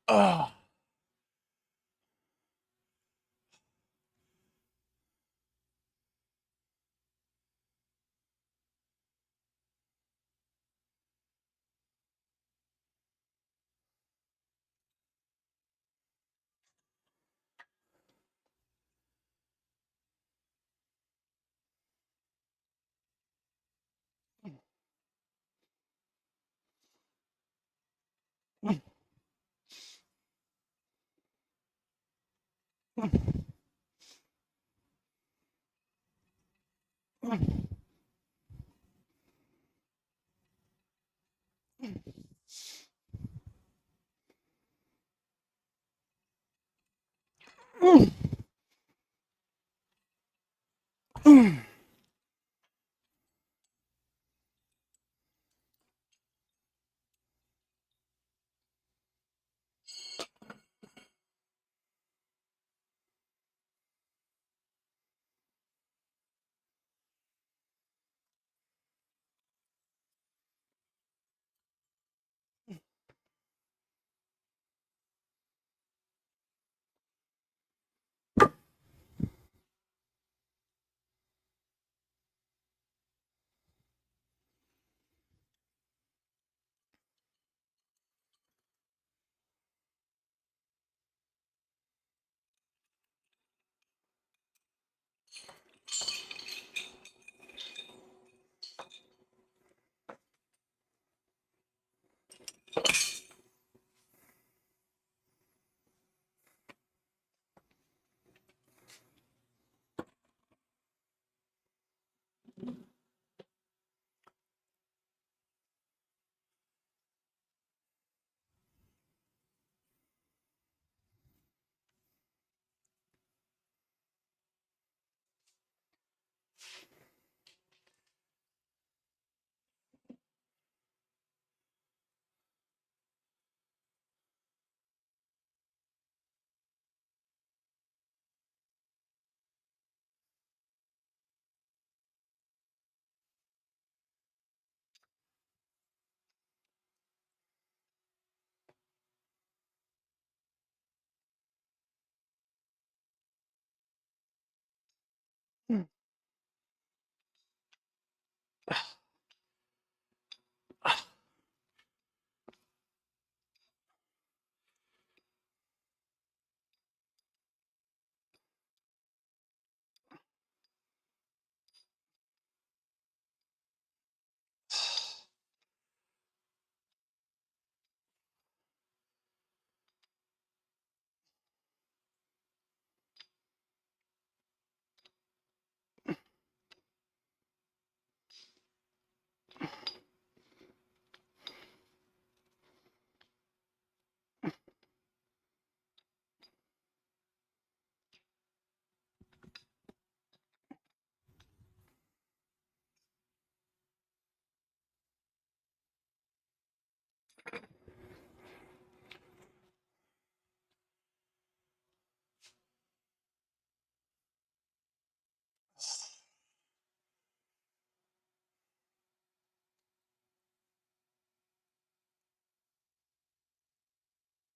Oh.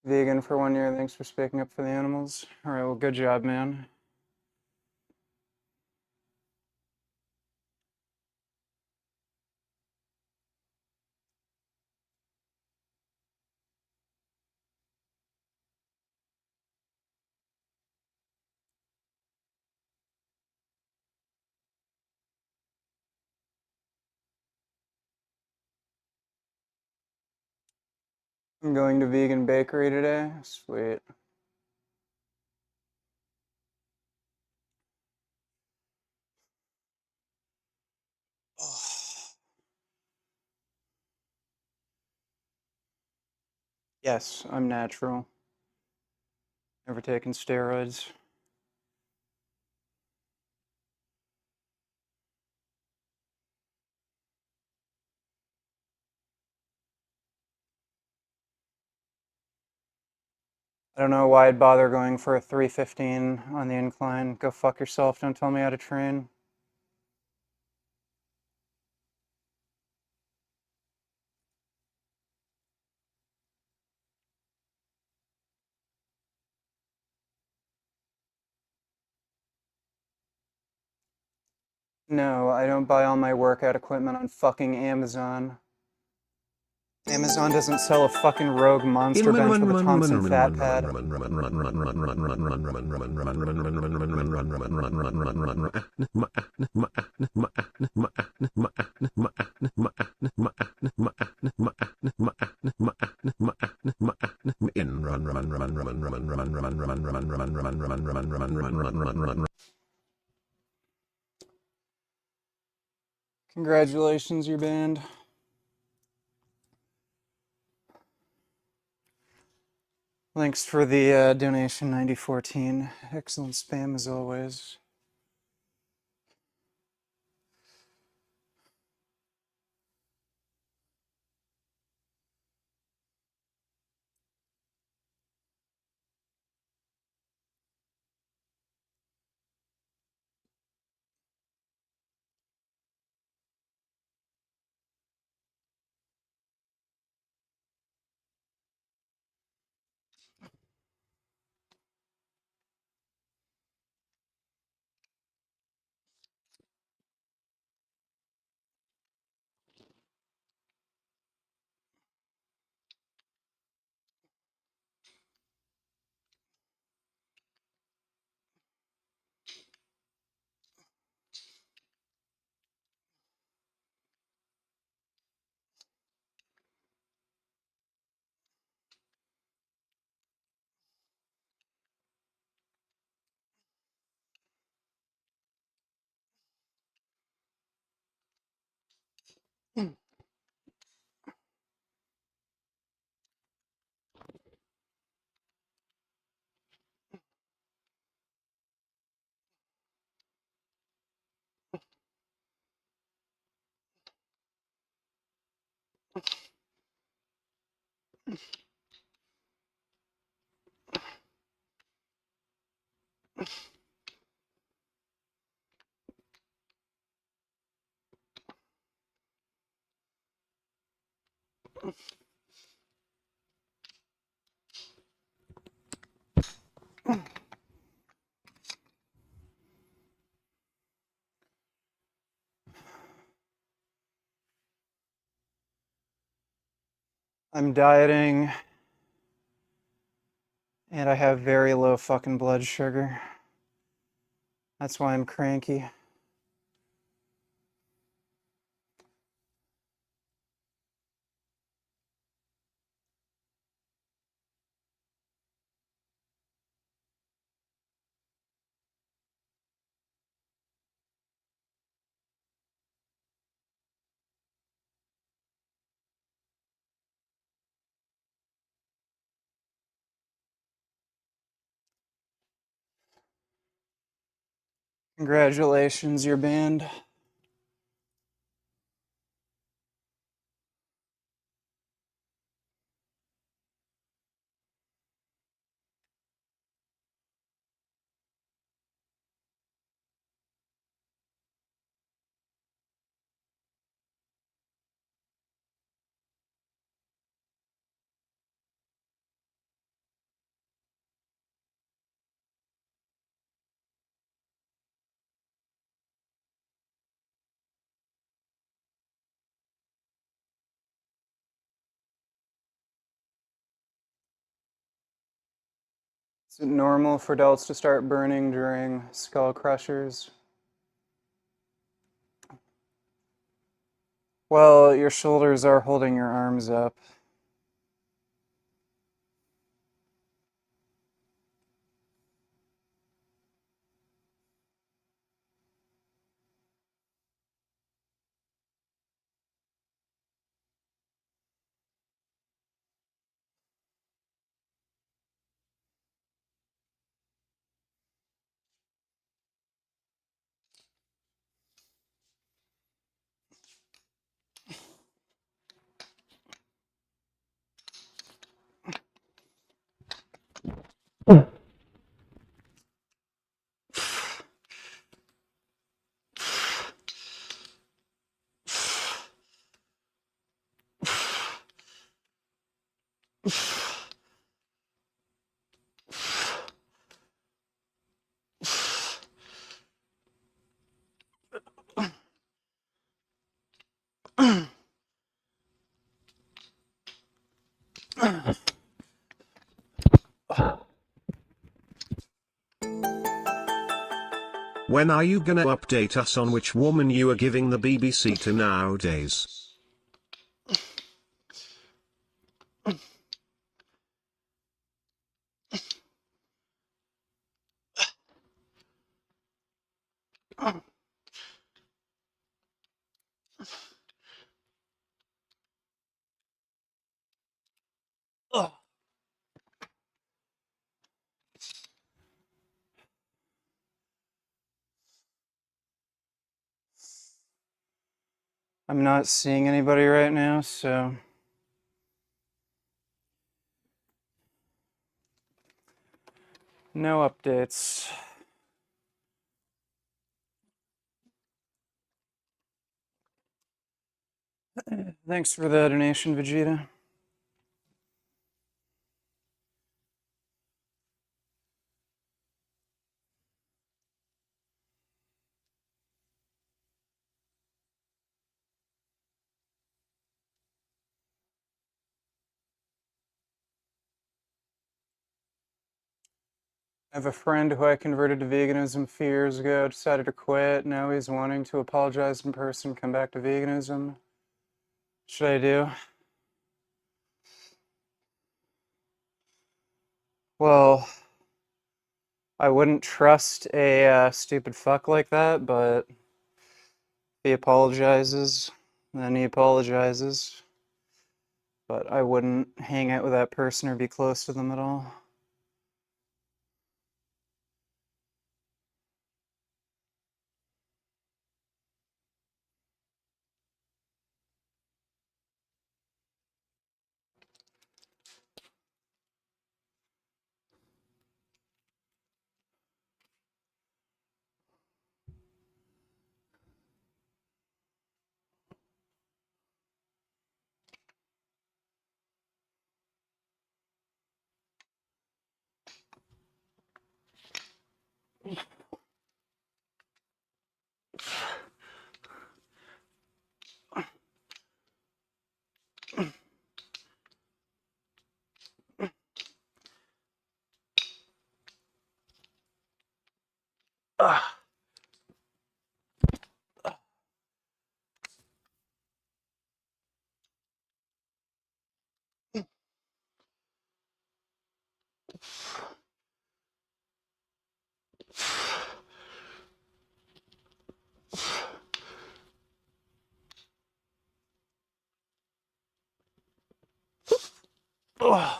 Vegan for 1 year. Thanks for speaking up for the animals. All right, well, good job, man. I'm going to vegan bakery today. Sweet. Yes, I'm natural. Never taken steroids. I don't know why I'd bother going for a 315 on the incline. Go fuck yourself. Don't tell me how to train. No, I don't buy all my workout equipment on fucking Amazon. Amazon doesn't sell a fucking rogue monster bench with a Thompson fat pad. Congratulations, your band. Thanks for the donation, 9014. Excellent spam as always. I'm dieting, and I have very low fucking blood sugar. That's why I'm cranky. Congratulations, your band. Is it normal for adults to start burning during skull crushers? Well, your shoulders are holding your arms up. When are you gonna update us on which woman you are giving the BBC to nowadays? Ugh. I'm not seeing anybody right now, so no updates. Thanks for the donation, Vegeta. I have a friend who I converted to veganism a few years ago, decided to quit. Now he's wanting to apologize in person, come back to veganism. What should I do? Well, I wouldn't trust a stupid fuck like that, but if he apologizes, then he apologizes. But I wouldn't hang out with that person or be close to them at all. Ugh. Ugh.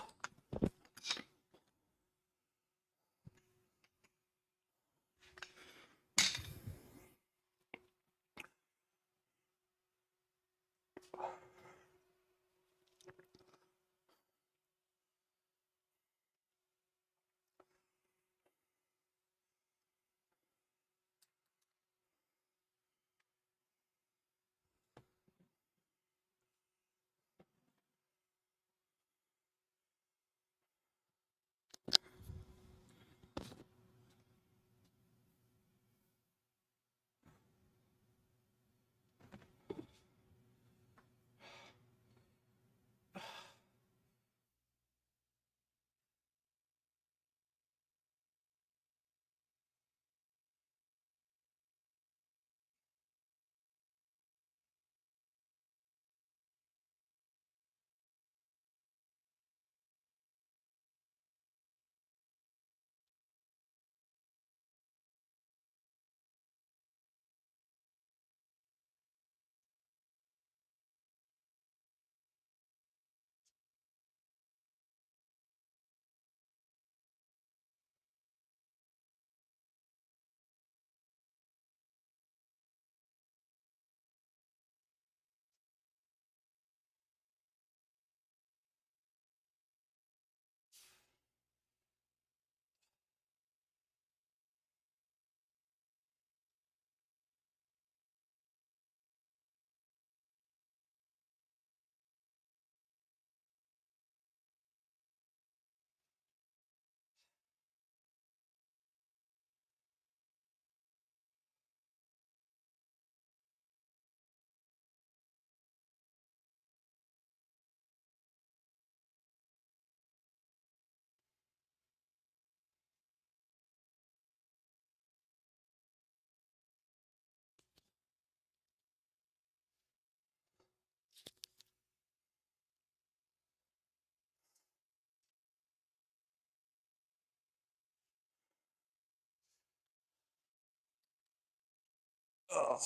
Ugh.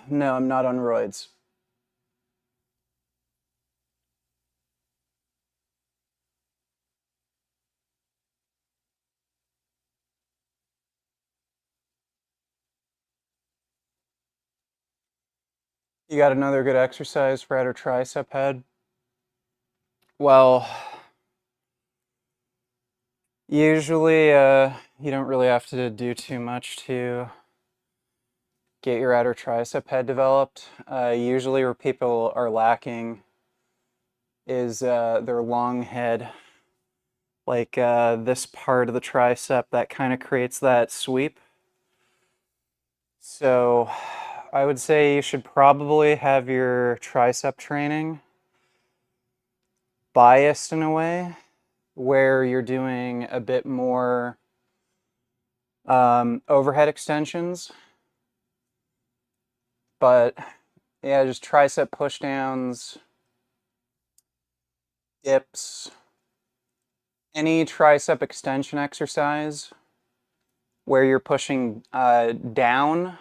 No, I'm not on roids. You got another good exercise for outer tricep head? Well, usually you don't really have to do too much to get your outer tricep head developed. Usually where people are lacking is their long head, like this part of the tricep that kind of creates that sweep. So I would say you should probably have your tricep training biased in a way where you're doing a bit more overhead extensions, but yeah, just tricep pushdowns, dips, any tricep extension exercise where you're pushing down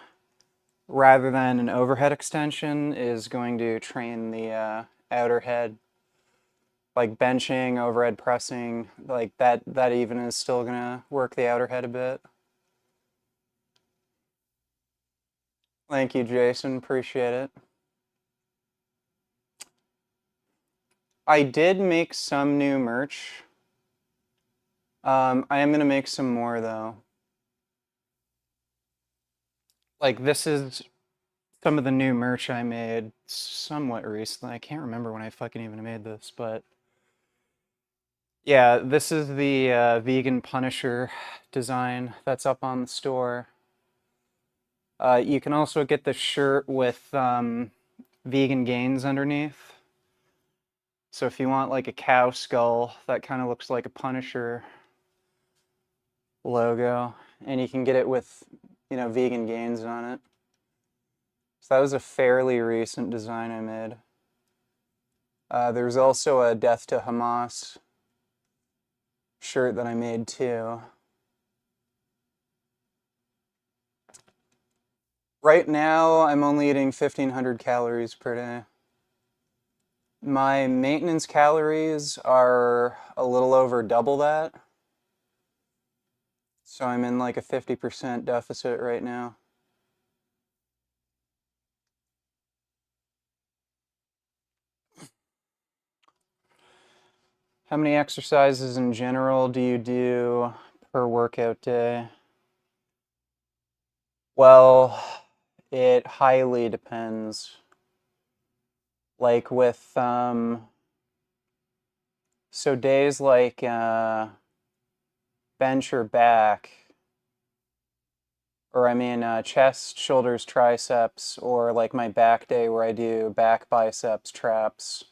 rather than an overhead extension is going to train the outer head. Like benching, overhead pressing, like that even is still gonna work the outer head a bit. Thank you, Jason. Appreciate it. I did make some new merch. I am gonna make some more though. Like this is some of the new merch I made somewhat recently. I can't remember when I fucking even made this, but yeah, this is the vegan Punisher design that's up on the store. You can also get the shirt with vegan gains underneath. So if you want like a cow skull that kind of looks like a Punisher logo, and you can get it with, vegan gains on it. So that was a fairly recent design I made. There's also a Death to Hamas shirt that I made too. Right now, I'm only eating 1,500 calories per day. My maintenance calories are a little over double that. So I'm in like a 50% deficit right now. How many exercises in general do you do per workout day? Well, it highly depends. Like with, so days like bench or back, or I mean chest, shoulders, triceps, or like my back day where I do back, biceps, traps.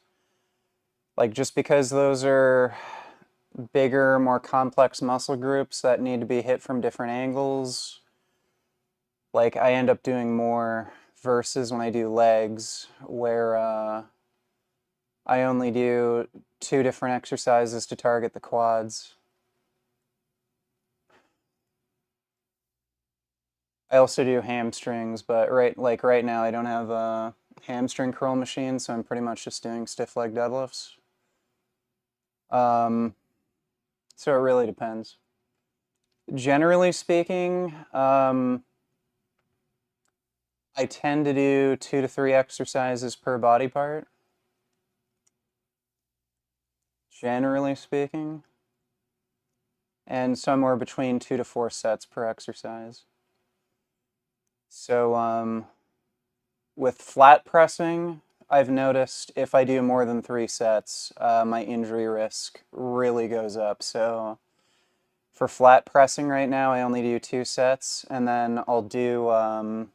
Like just because those are bigger, more complex muscle groups that need to be hit from different angles, like I end up doing more versus when I do legs, where I only do two different exercises to target the quads. I also do hamstrings, but right now I don't have a hamstring curl machine, so I'm pretty much just doing stiff leg deadlifts. Um, so it really depends. Generally speaking, I tend to do 2 to 3 exercises per body part. Generally speaking, and somewhere between 2 to 4 sets per exercise. So with flat pressing, I've noticed if I do more than 3 sets, my injury risk really goes up. So for flat pressing right now, I only do 2 sets, and then I'll do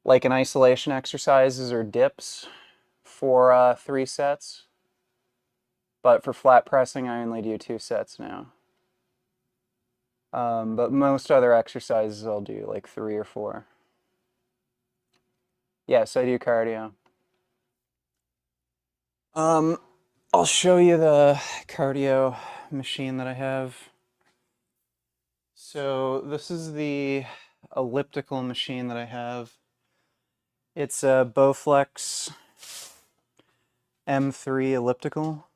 like an isolation exercises or dips for 3 sets. But for flat pressing, I only do 2 sets now. But most other exercises I'll do like 3 or 4. Yes, I do cardio. Um, I'll show you the cardio machine that I have. So this is the elliptical machine that I have. It's a Bowflex M3 elliptical.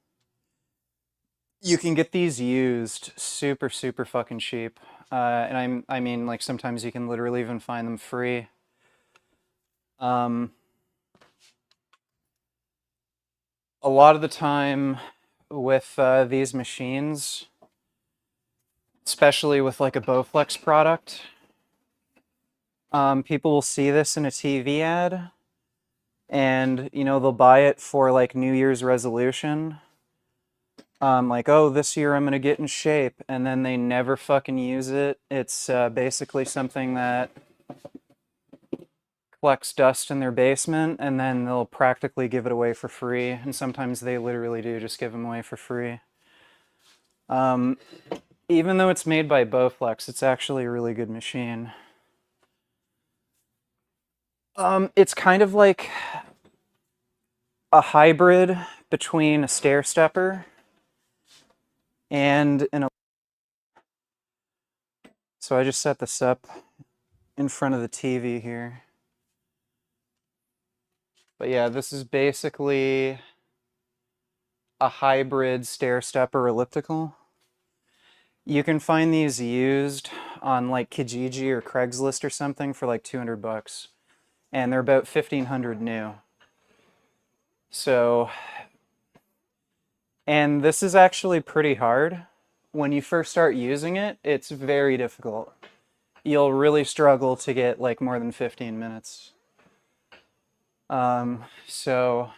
You can get these used super, super fucking cheap. I mean, like sometimes you can literally even find them free. Um, a lot of the time with these machines, especially with like a Bowflex product, people will see this in a TV ad and, you know, they'll buy it for like New Year's resolution. Like, oh, this year I'm gonna get in shape, and then they never fucking use it. It's basically something that collects dust in their basement, and then they'll practically give it away for free. And sometimes they literally do just give them away for free. Um, Even though it's made by Bowflex, it's actually a really good machine. It's kind of like a hybrid between a stair stepper and an. So I just set this up in front of the TV here. But yeah, this is basically a hybrid stair stepper elliptical. You can find these used on like Kijiji or Craigslist or something for like 200 bucks. And they're about 1500 new. So, and this is actually pretty hard. When you first start using it, it's very difficult. You'll really struggle to get like more than 15 minutes. So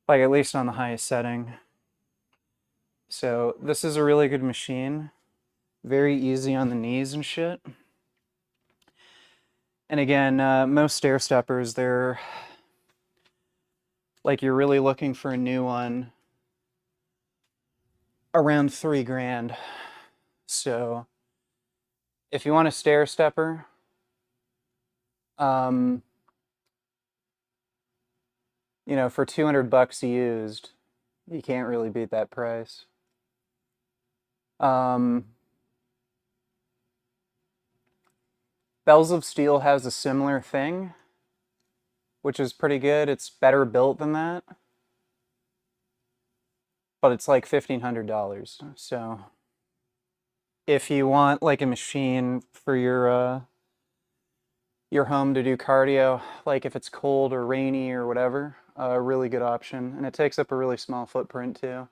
like at least on the highest setting. So this is a really good machine. Very easy on the knees and shit. And again, most stair steppers, they're like you're really looking for a new one around 3 grand. So if you want a stair stepper, um, you know, for 200 bucks used, you can't really beat that price. Um, Bells of Steel has a similar thing, which is pretty good. It's better built than that, but it's like $1,500. So if you want like a machine for your home to do cardio, like if it's cold or rainy or whatever, a really good option. And it takes up a really small footprint too.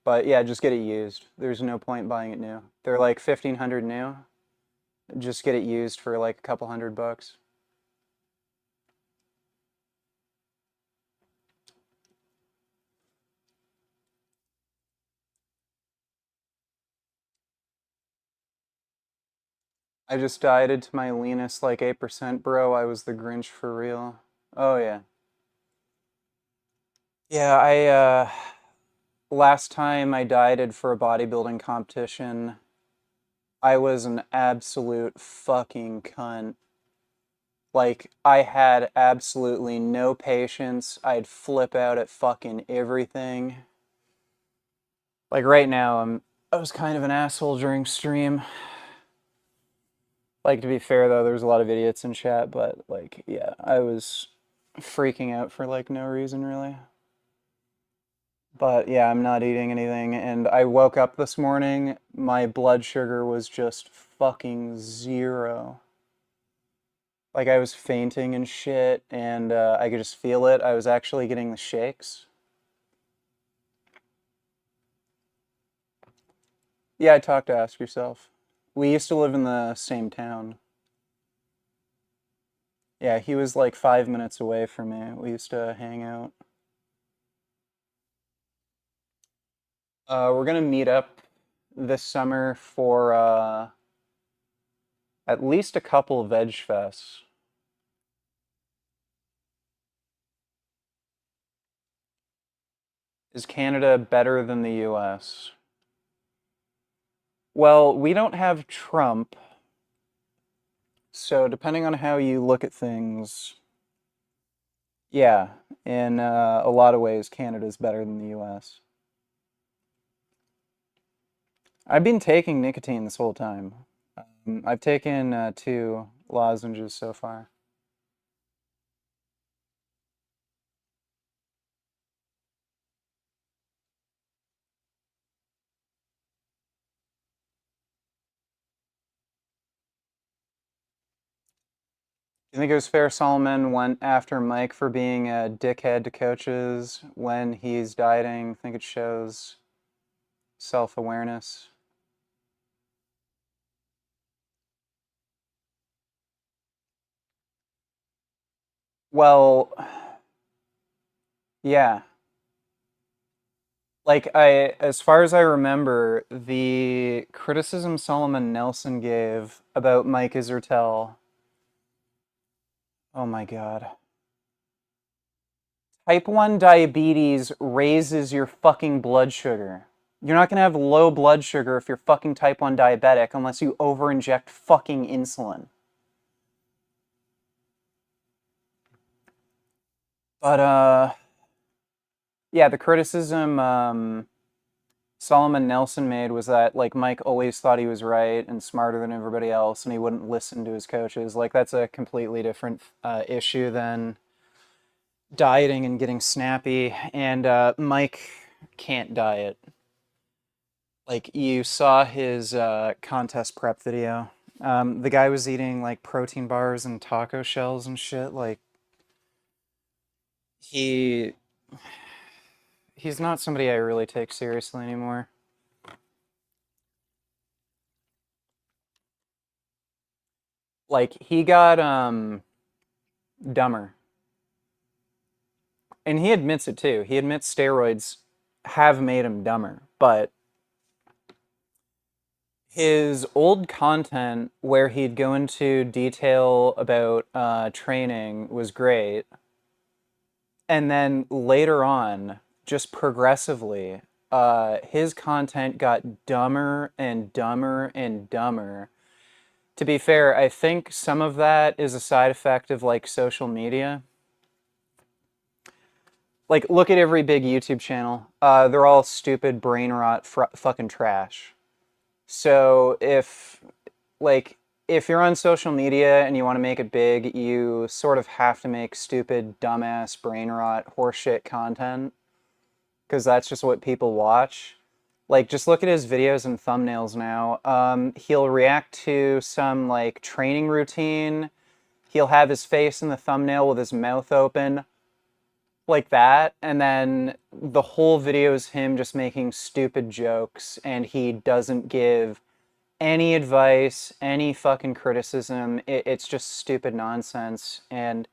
But yeah, just get it used. There's no point buying it new. They're like 1500 new. Just get it used for like a couple hundred bucks. I just dieted to my leanest like 8%, bro. I was the Grinch for real. Oh yeah. Yeah, I last time I dieted for a bodybuilding competition, I was an absolute fucking cunt. Like, I had absolutely no patience. I'd flip out at fucking everything. Like right now, I was kind of an asshole during stream. Like to be fair though, there's a lot of idiots in chat, but like yeah, I was freaking out for like no reason really. But yeah, I'm not eating anything and I woke up this morning, my blood sugar was just fucking zero. Like I was fainting and shit and I could just feel it. I was actually getting the shakes. Yeah, I talked to Ask Yourself. We used to live in the same town. Yeah, he was like 5 minutes away from me. We used to hang out. We're gonna meet up this summer for at least a couple veg fests. Is Canada better than the US? Well, we don't have Trump, so depending on how you look at things, yeah, In a lot of ways, Canada's better than the US. I've been taking nicotine this whole time. I've taken two lozenges so far. You think it was fair Solomon went after Mike for being a dickhead to coaches when he's dieting? Think it shows self-awareness. Well, yeah. Like as far as I remember, the criticism Solomon Nelson gave about Mike Isertel. Oh my God. Type 1 diabetes raises your fucking blood sugar. You're not gonna have low blood sugar if you're fucking type 1 diabetic unless you overinject fucking insulin. But yeah, the criticism Solomon Nelson made was that like Mike always thought he was right and smarter than everybody else, and he wouldn't listen to his coaches. Like that's a completely different issue than dieting and getting snappy. And Mike can't diet. Like you saw his contest prep video. The guy was eating like protein bars and taco shells and shit. Like he he's not somebody I really take seriously anymore. Like he got dumber. And he admits it too. He admits steroids have made him dumber, but his old content where he'd go into detail about training was great. And then later on, just progressively, his content got dumber and dumber and dumber. To be fair, I think some of that is a side effect of like social media. Like, look at every big YouTube channel. They're all stupid, brain rot, fucking trash. So if you're on social media and you want to make it big, you sort of have to make stupid, dumbass, brain rot, horseshit content because that's just what people watch. Like, just look at his videos and thumbnails now. He'll react to some like training routine. He'll have his face in the thumbnail with his mouth open like that, and then the whole video is him just making stupid jokes, and he doesn't give any advice, any fucking criticism. It's just stupid nonsense. And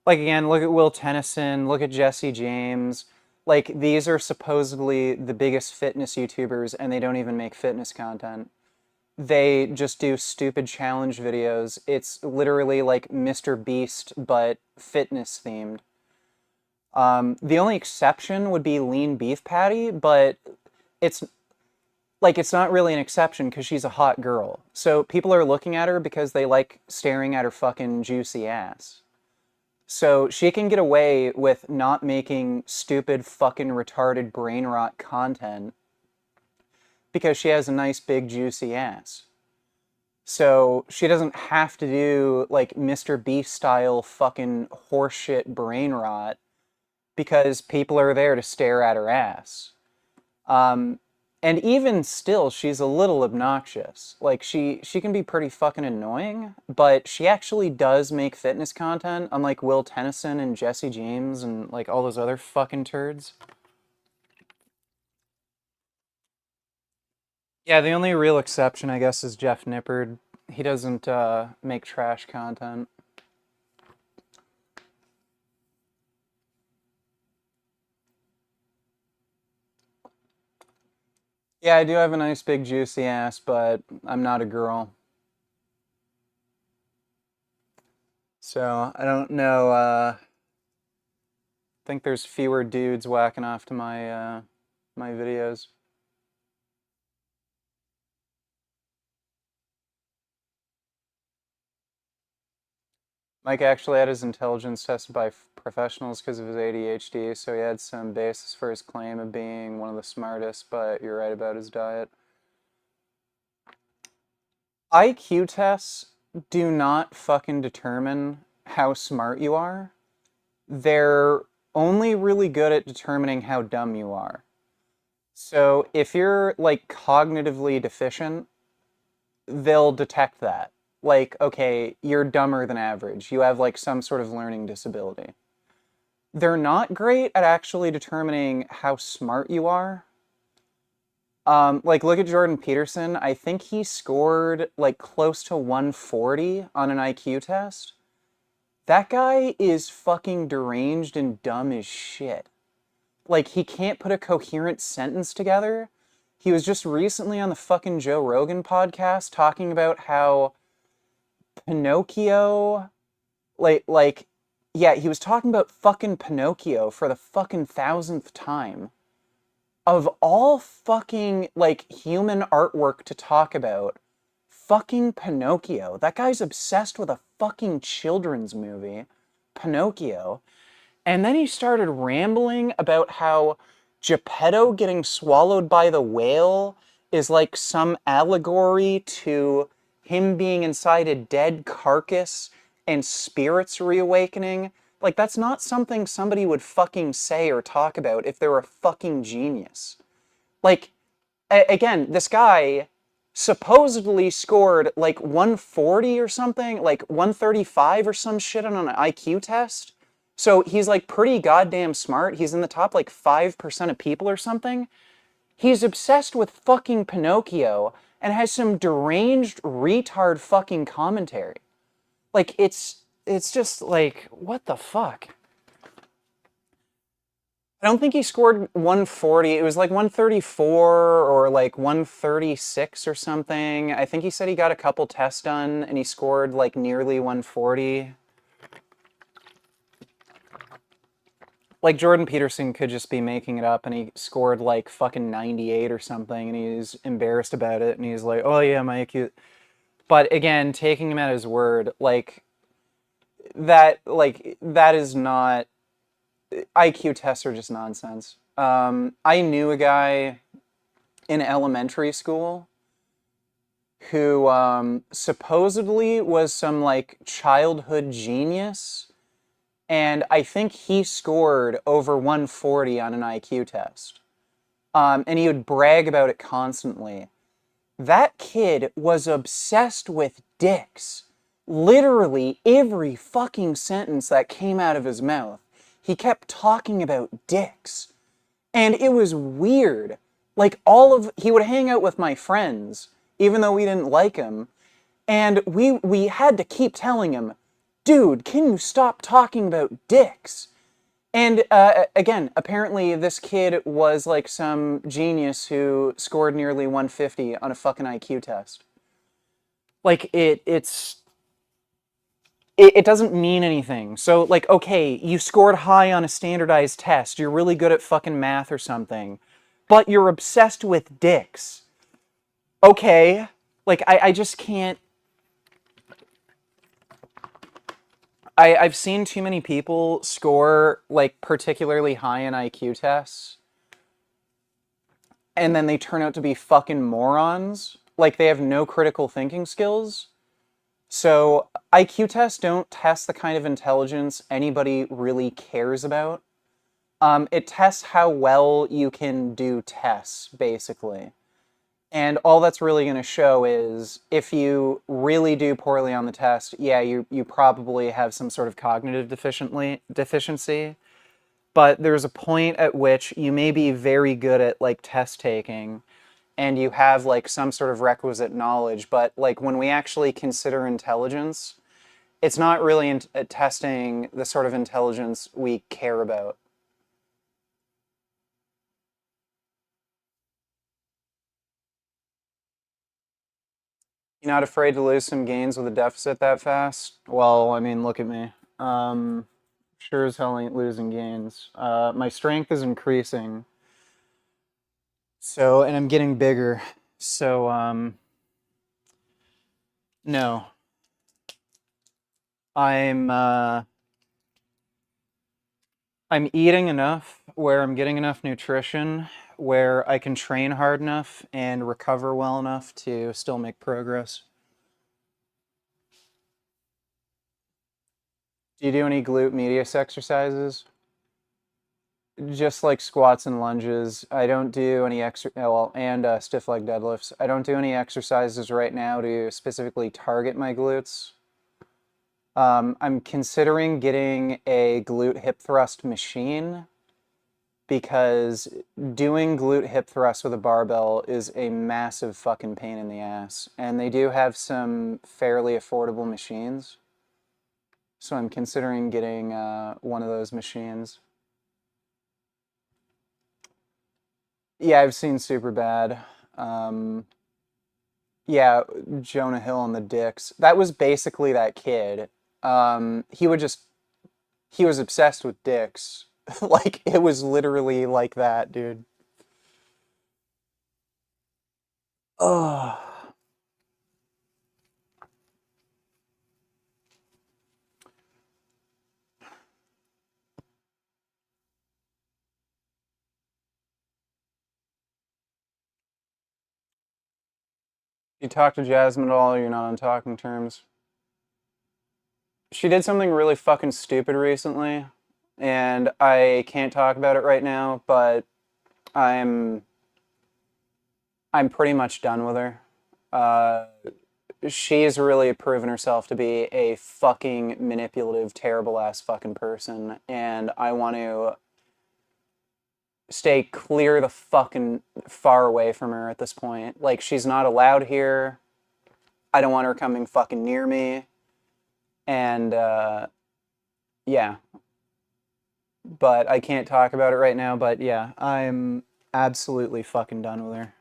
like again, look at Will Tennyson, look at Jesse James. Like these are supposedly the biggest fitness YouTubers, and they don't even make fitness content. They just do stupid challenge videos. It's literally like Mr. Beast, but fitness themed. The only exception would be lean beef patty, but it's like it's not really an exception because she's a hot girl. So people are looking at her because they like staring at her fucking juicy ass. So she can get away with not making stupid fucking retarded brain rot content because she has a nice big juicy ass. So she doesn't have to do like Mr. Beast style fucking horseshit brain rot because people are there to stare at her ass. Um, and even still, she's a little obnoxious. Like she can be pretty fucking annoying, but she actually does make fitness content, unlike Will Tennyson and Jesse James and like all those other fucking turds. Yeah, the only real exception, I guess, is Jeff Nippard. He doesn't make trash content. Yeah, I do have a nice big juicy ass, but I'm not a girl. So I don't know. Think there's fewer dudes whacking off to my videos. Mike actually had his intelligence tested by professionals because of his ADHD, so he had some basis for his claim of being one of the smartest, but you're right about his diet. IQ tests do not fucking determine how smart you are. They're only really good at determining how dumb you are. So if you're like cognitively deficient, they'll detect that. Like, okay, you're dumber than average. You have like some sort of learning disability. They're not great at actually determining how smart you are. Like look at Jordan Peterson. I think he scored like close to 140 on an IQ test. That guy is fucking deranged and dumb as shit. Like he can't put a coherent sentence together. He was just recently on the fucking Joe Rogan podcast talking about how Pinocchio like yeah, he was talking about fucking Pinocchio for the fucking thousandth time. Of all fucking like human artwork to talk about, fucking Pinocchio. That guy's obsessed with a fucking children's movie, Pinocchio. And then he started rambling about how Geppetto getting swallowed by the whale is like some allegory to him being inside a dead carcass and spirits reawakening. Like, that's not something somebody would fucking say or talk about if they were a fucking genius. Like, again, this guy supposedly scored like 140 or something, like 135 or some shit on an IQ test. So he's like pretty goddamn smart. He's in the top like 5% of people or something. He's obsessed with fucking Pinocchio and has some deranged retard fucking commentary. Like it's just like what the fuck? I don't think he scored 140. It was like 134 or like 136 or something. I think he said he got a couple tests done and he scored like nearly 140. Like Jordan Peterson could just be making it up and he scored like fucking 98 or something and he's embarrassed about it and he's like, "Oh yeah, my IQ." But again, taking him at his word, like that is not IQ tests are just nonsense. I knew a guy in elementary school who supposedly was some like childhood genius, and I think he scored over 140 on an IQ test. And he would brag about it constantly. That kid was obsessed with dicks. Literally every fucking sentence that came out of his mouth, he kept talking about dicks. And it was weird. Like he would hang out with my friends, even though we didn't like him, and we had to keep telling him, dude, can you stop talking about dicks? And again, apparently this kid was like some genius who scored nearly 150 on a fucking IQ test. Like it doesn't mean anything. So like, okay, you scored high on a standardized test. You're really good at fucking math or something, but you're obsessed with dicks. Okay, like I just can't. I've seen too many people score like particularly high in IQ tests and then they turn out to be fucking morons. Like they have no critical thinking skills. So IQ tests don't test the kind of intelligence anybody really cares about. It tests how well you can do tests, basically. And all that's really going to show is if you really do poorly on the test, yeah, you probably have some sort of cognitive deficiency. But there's a point at which you may be very good at like test taking and you have like some sort of requisite knowledge, but like when we actually consider intelligence, it's not really testing the sort of intelligence we care about. You're not afraid to lose some gains with a deficit that fast? Well, I mean, look at me. Sure as hell ain't losing gains. My strength is increasing. So, and I'm getting bigger. So, no. I'm uh, I'm eating enough where I'm getting enough nutrition where I can train hard enough and recover well enough to still make progress. Do you do any glute medius exercises? Just like squats and lunges. I don't do any well, and stiff leg deadlifts. I don't do any exercises right now to specifically target my glutes. I'm considering getting a glute hip thrust machine because doing glute hip thrust with a barbell is a massive fucking pain in the ass. And they do have some fairly affordable machines. So I'm considering getting one of those machines. Yeah, I've seen super bad. Um, yeah, Jonah Hill and the Dicks. That was basically that kid. He would just, he was obsessed with dicks. Like, it was literally like that, dude. Oh. You talk to Jasmine at all, you're not on talking terms. She did something really fucking stupid recently, and I can't talk about it right now, but I'm I'm pretty much done with her. Uh, she's really proven herself to be a fucking manipulative, terrible ass fucking person, and I want to stay clear the fucking far away from her at this point. Like, she's not allowed here. I don't want her coming fucking near me. And yeah, but I can't talk about it right now. But yeah, I'm absolutely fucking done with her.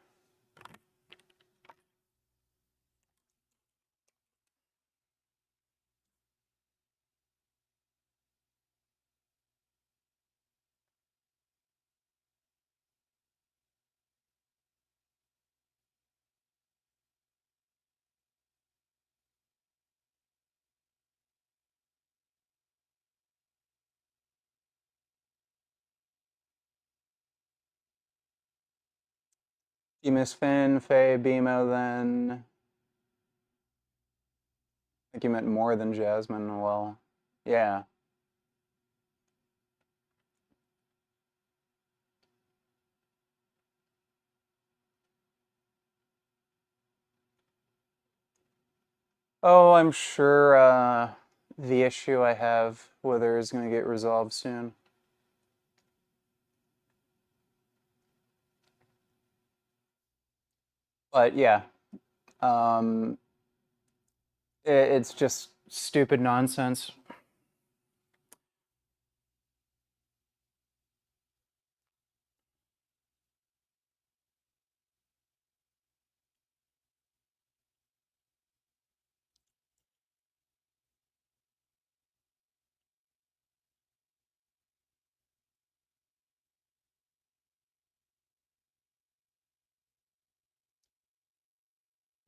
You miss Finn, Faye, BMO, then I think you meant more than Jasmine. Well, yeah. Oh, I'm sure the issue I have with her is going to get resolved soon. But yeah, um, it's just stupid nonsense.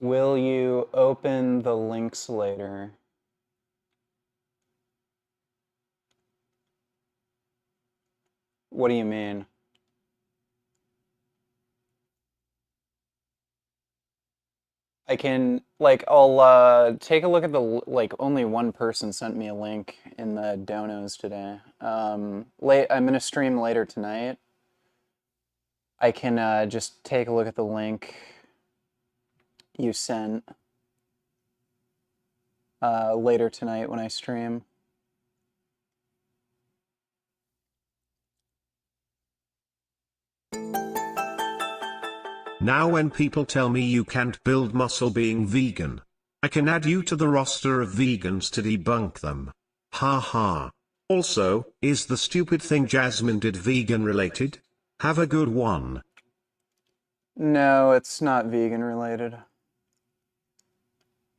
Will you open the links later? What do you mean? I can like I'll take a look at the like only one person sent me a link in the donos today. Late I'm gonna stream later tonight. I can just take a look at the link you sent later tonight when I stream. Now when people tell me you can't build muscle being vegan, I can add you to the roster of vegans to debunk them. Ha ha. Also, is the stupid thing Jasmine did vegan related? Have a good one. No, it's not vegan related.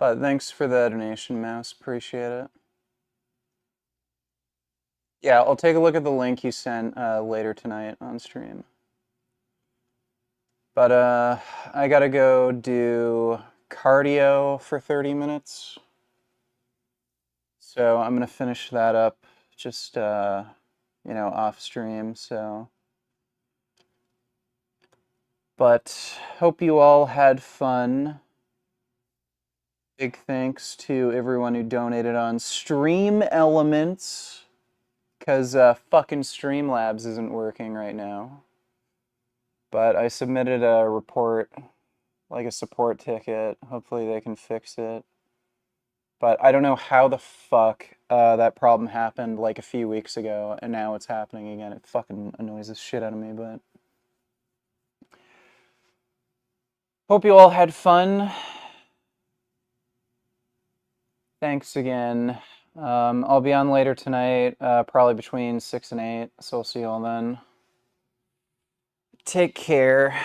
But thanks for the donation, Mouse. Appreciate it. Yeah, I'll take a look at the link you sent later tonight on stream. But I gotta go do cardio for 30 minutes. So I'm gonna finish that up just off stream. But hope you all had fun. Big thanks to everyone who donated on Stream Elements, because fucking Streamlabs isn't working right now. But I submitted a report, like a support ticket. Hopefully they can fix it. But I don't know how the fuck that problem happened like a few weeks ago, and now it's happening again. It fucking annoys the shit out of me, but hope you all had fun. Thanks again. I'll be on later tonight, probably between 6 and 8, so I'll see you all then. Take care.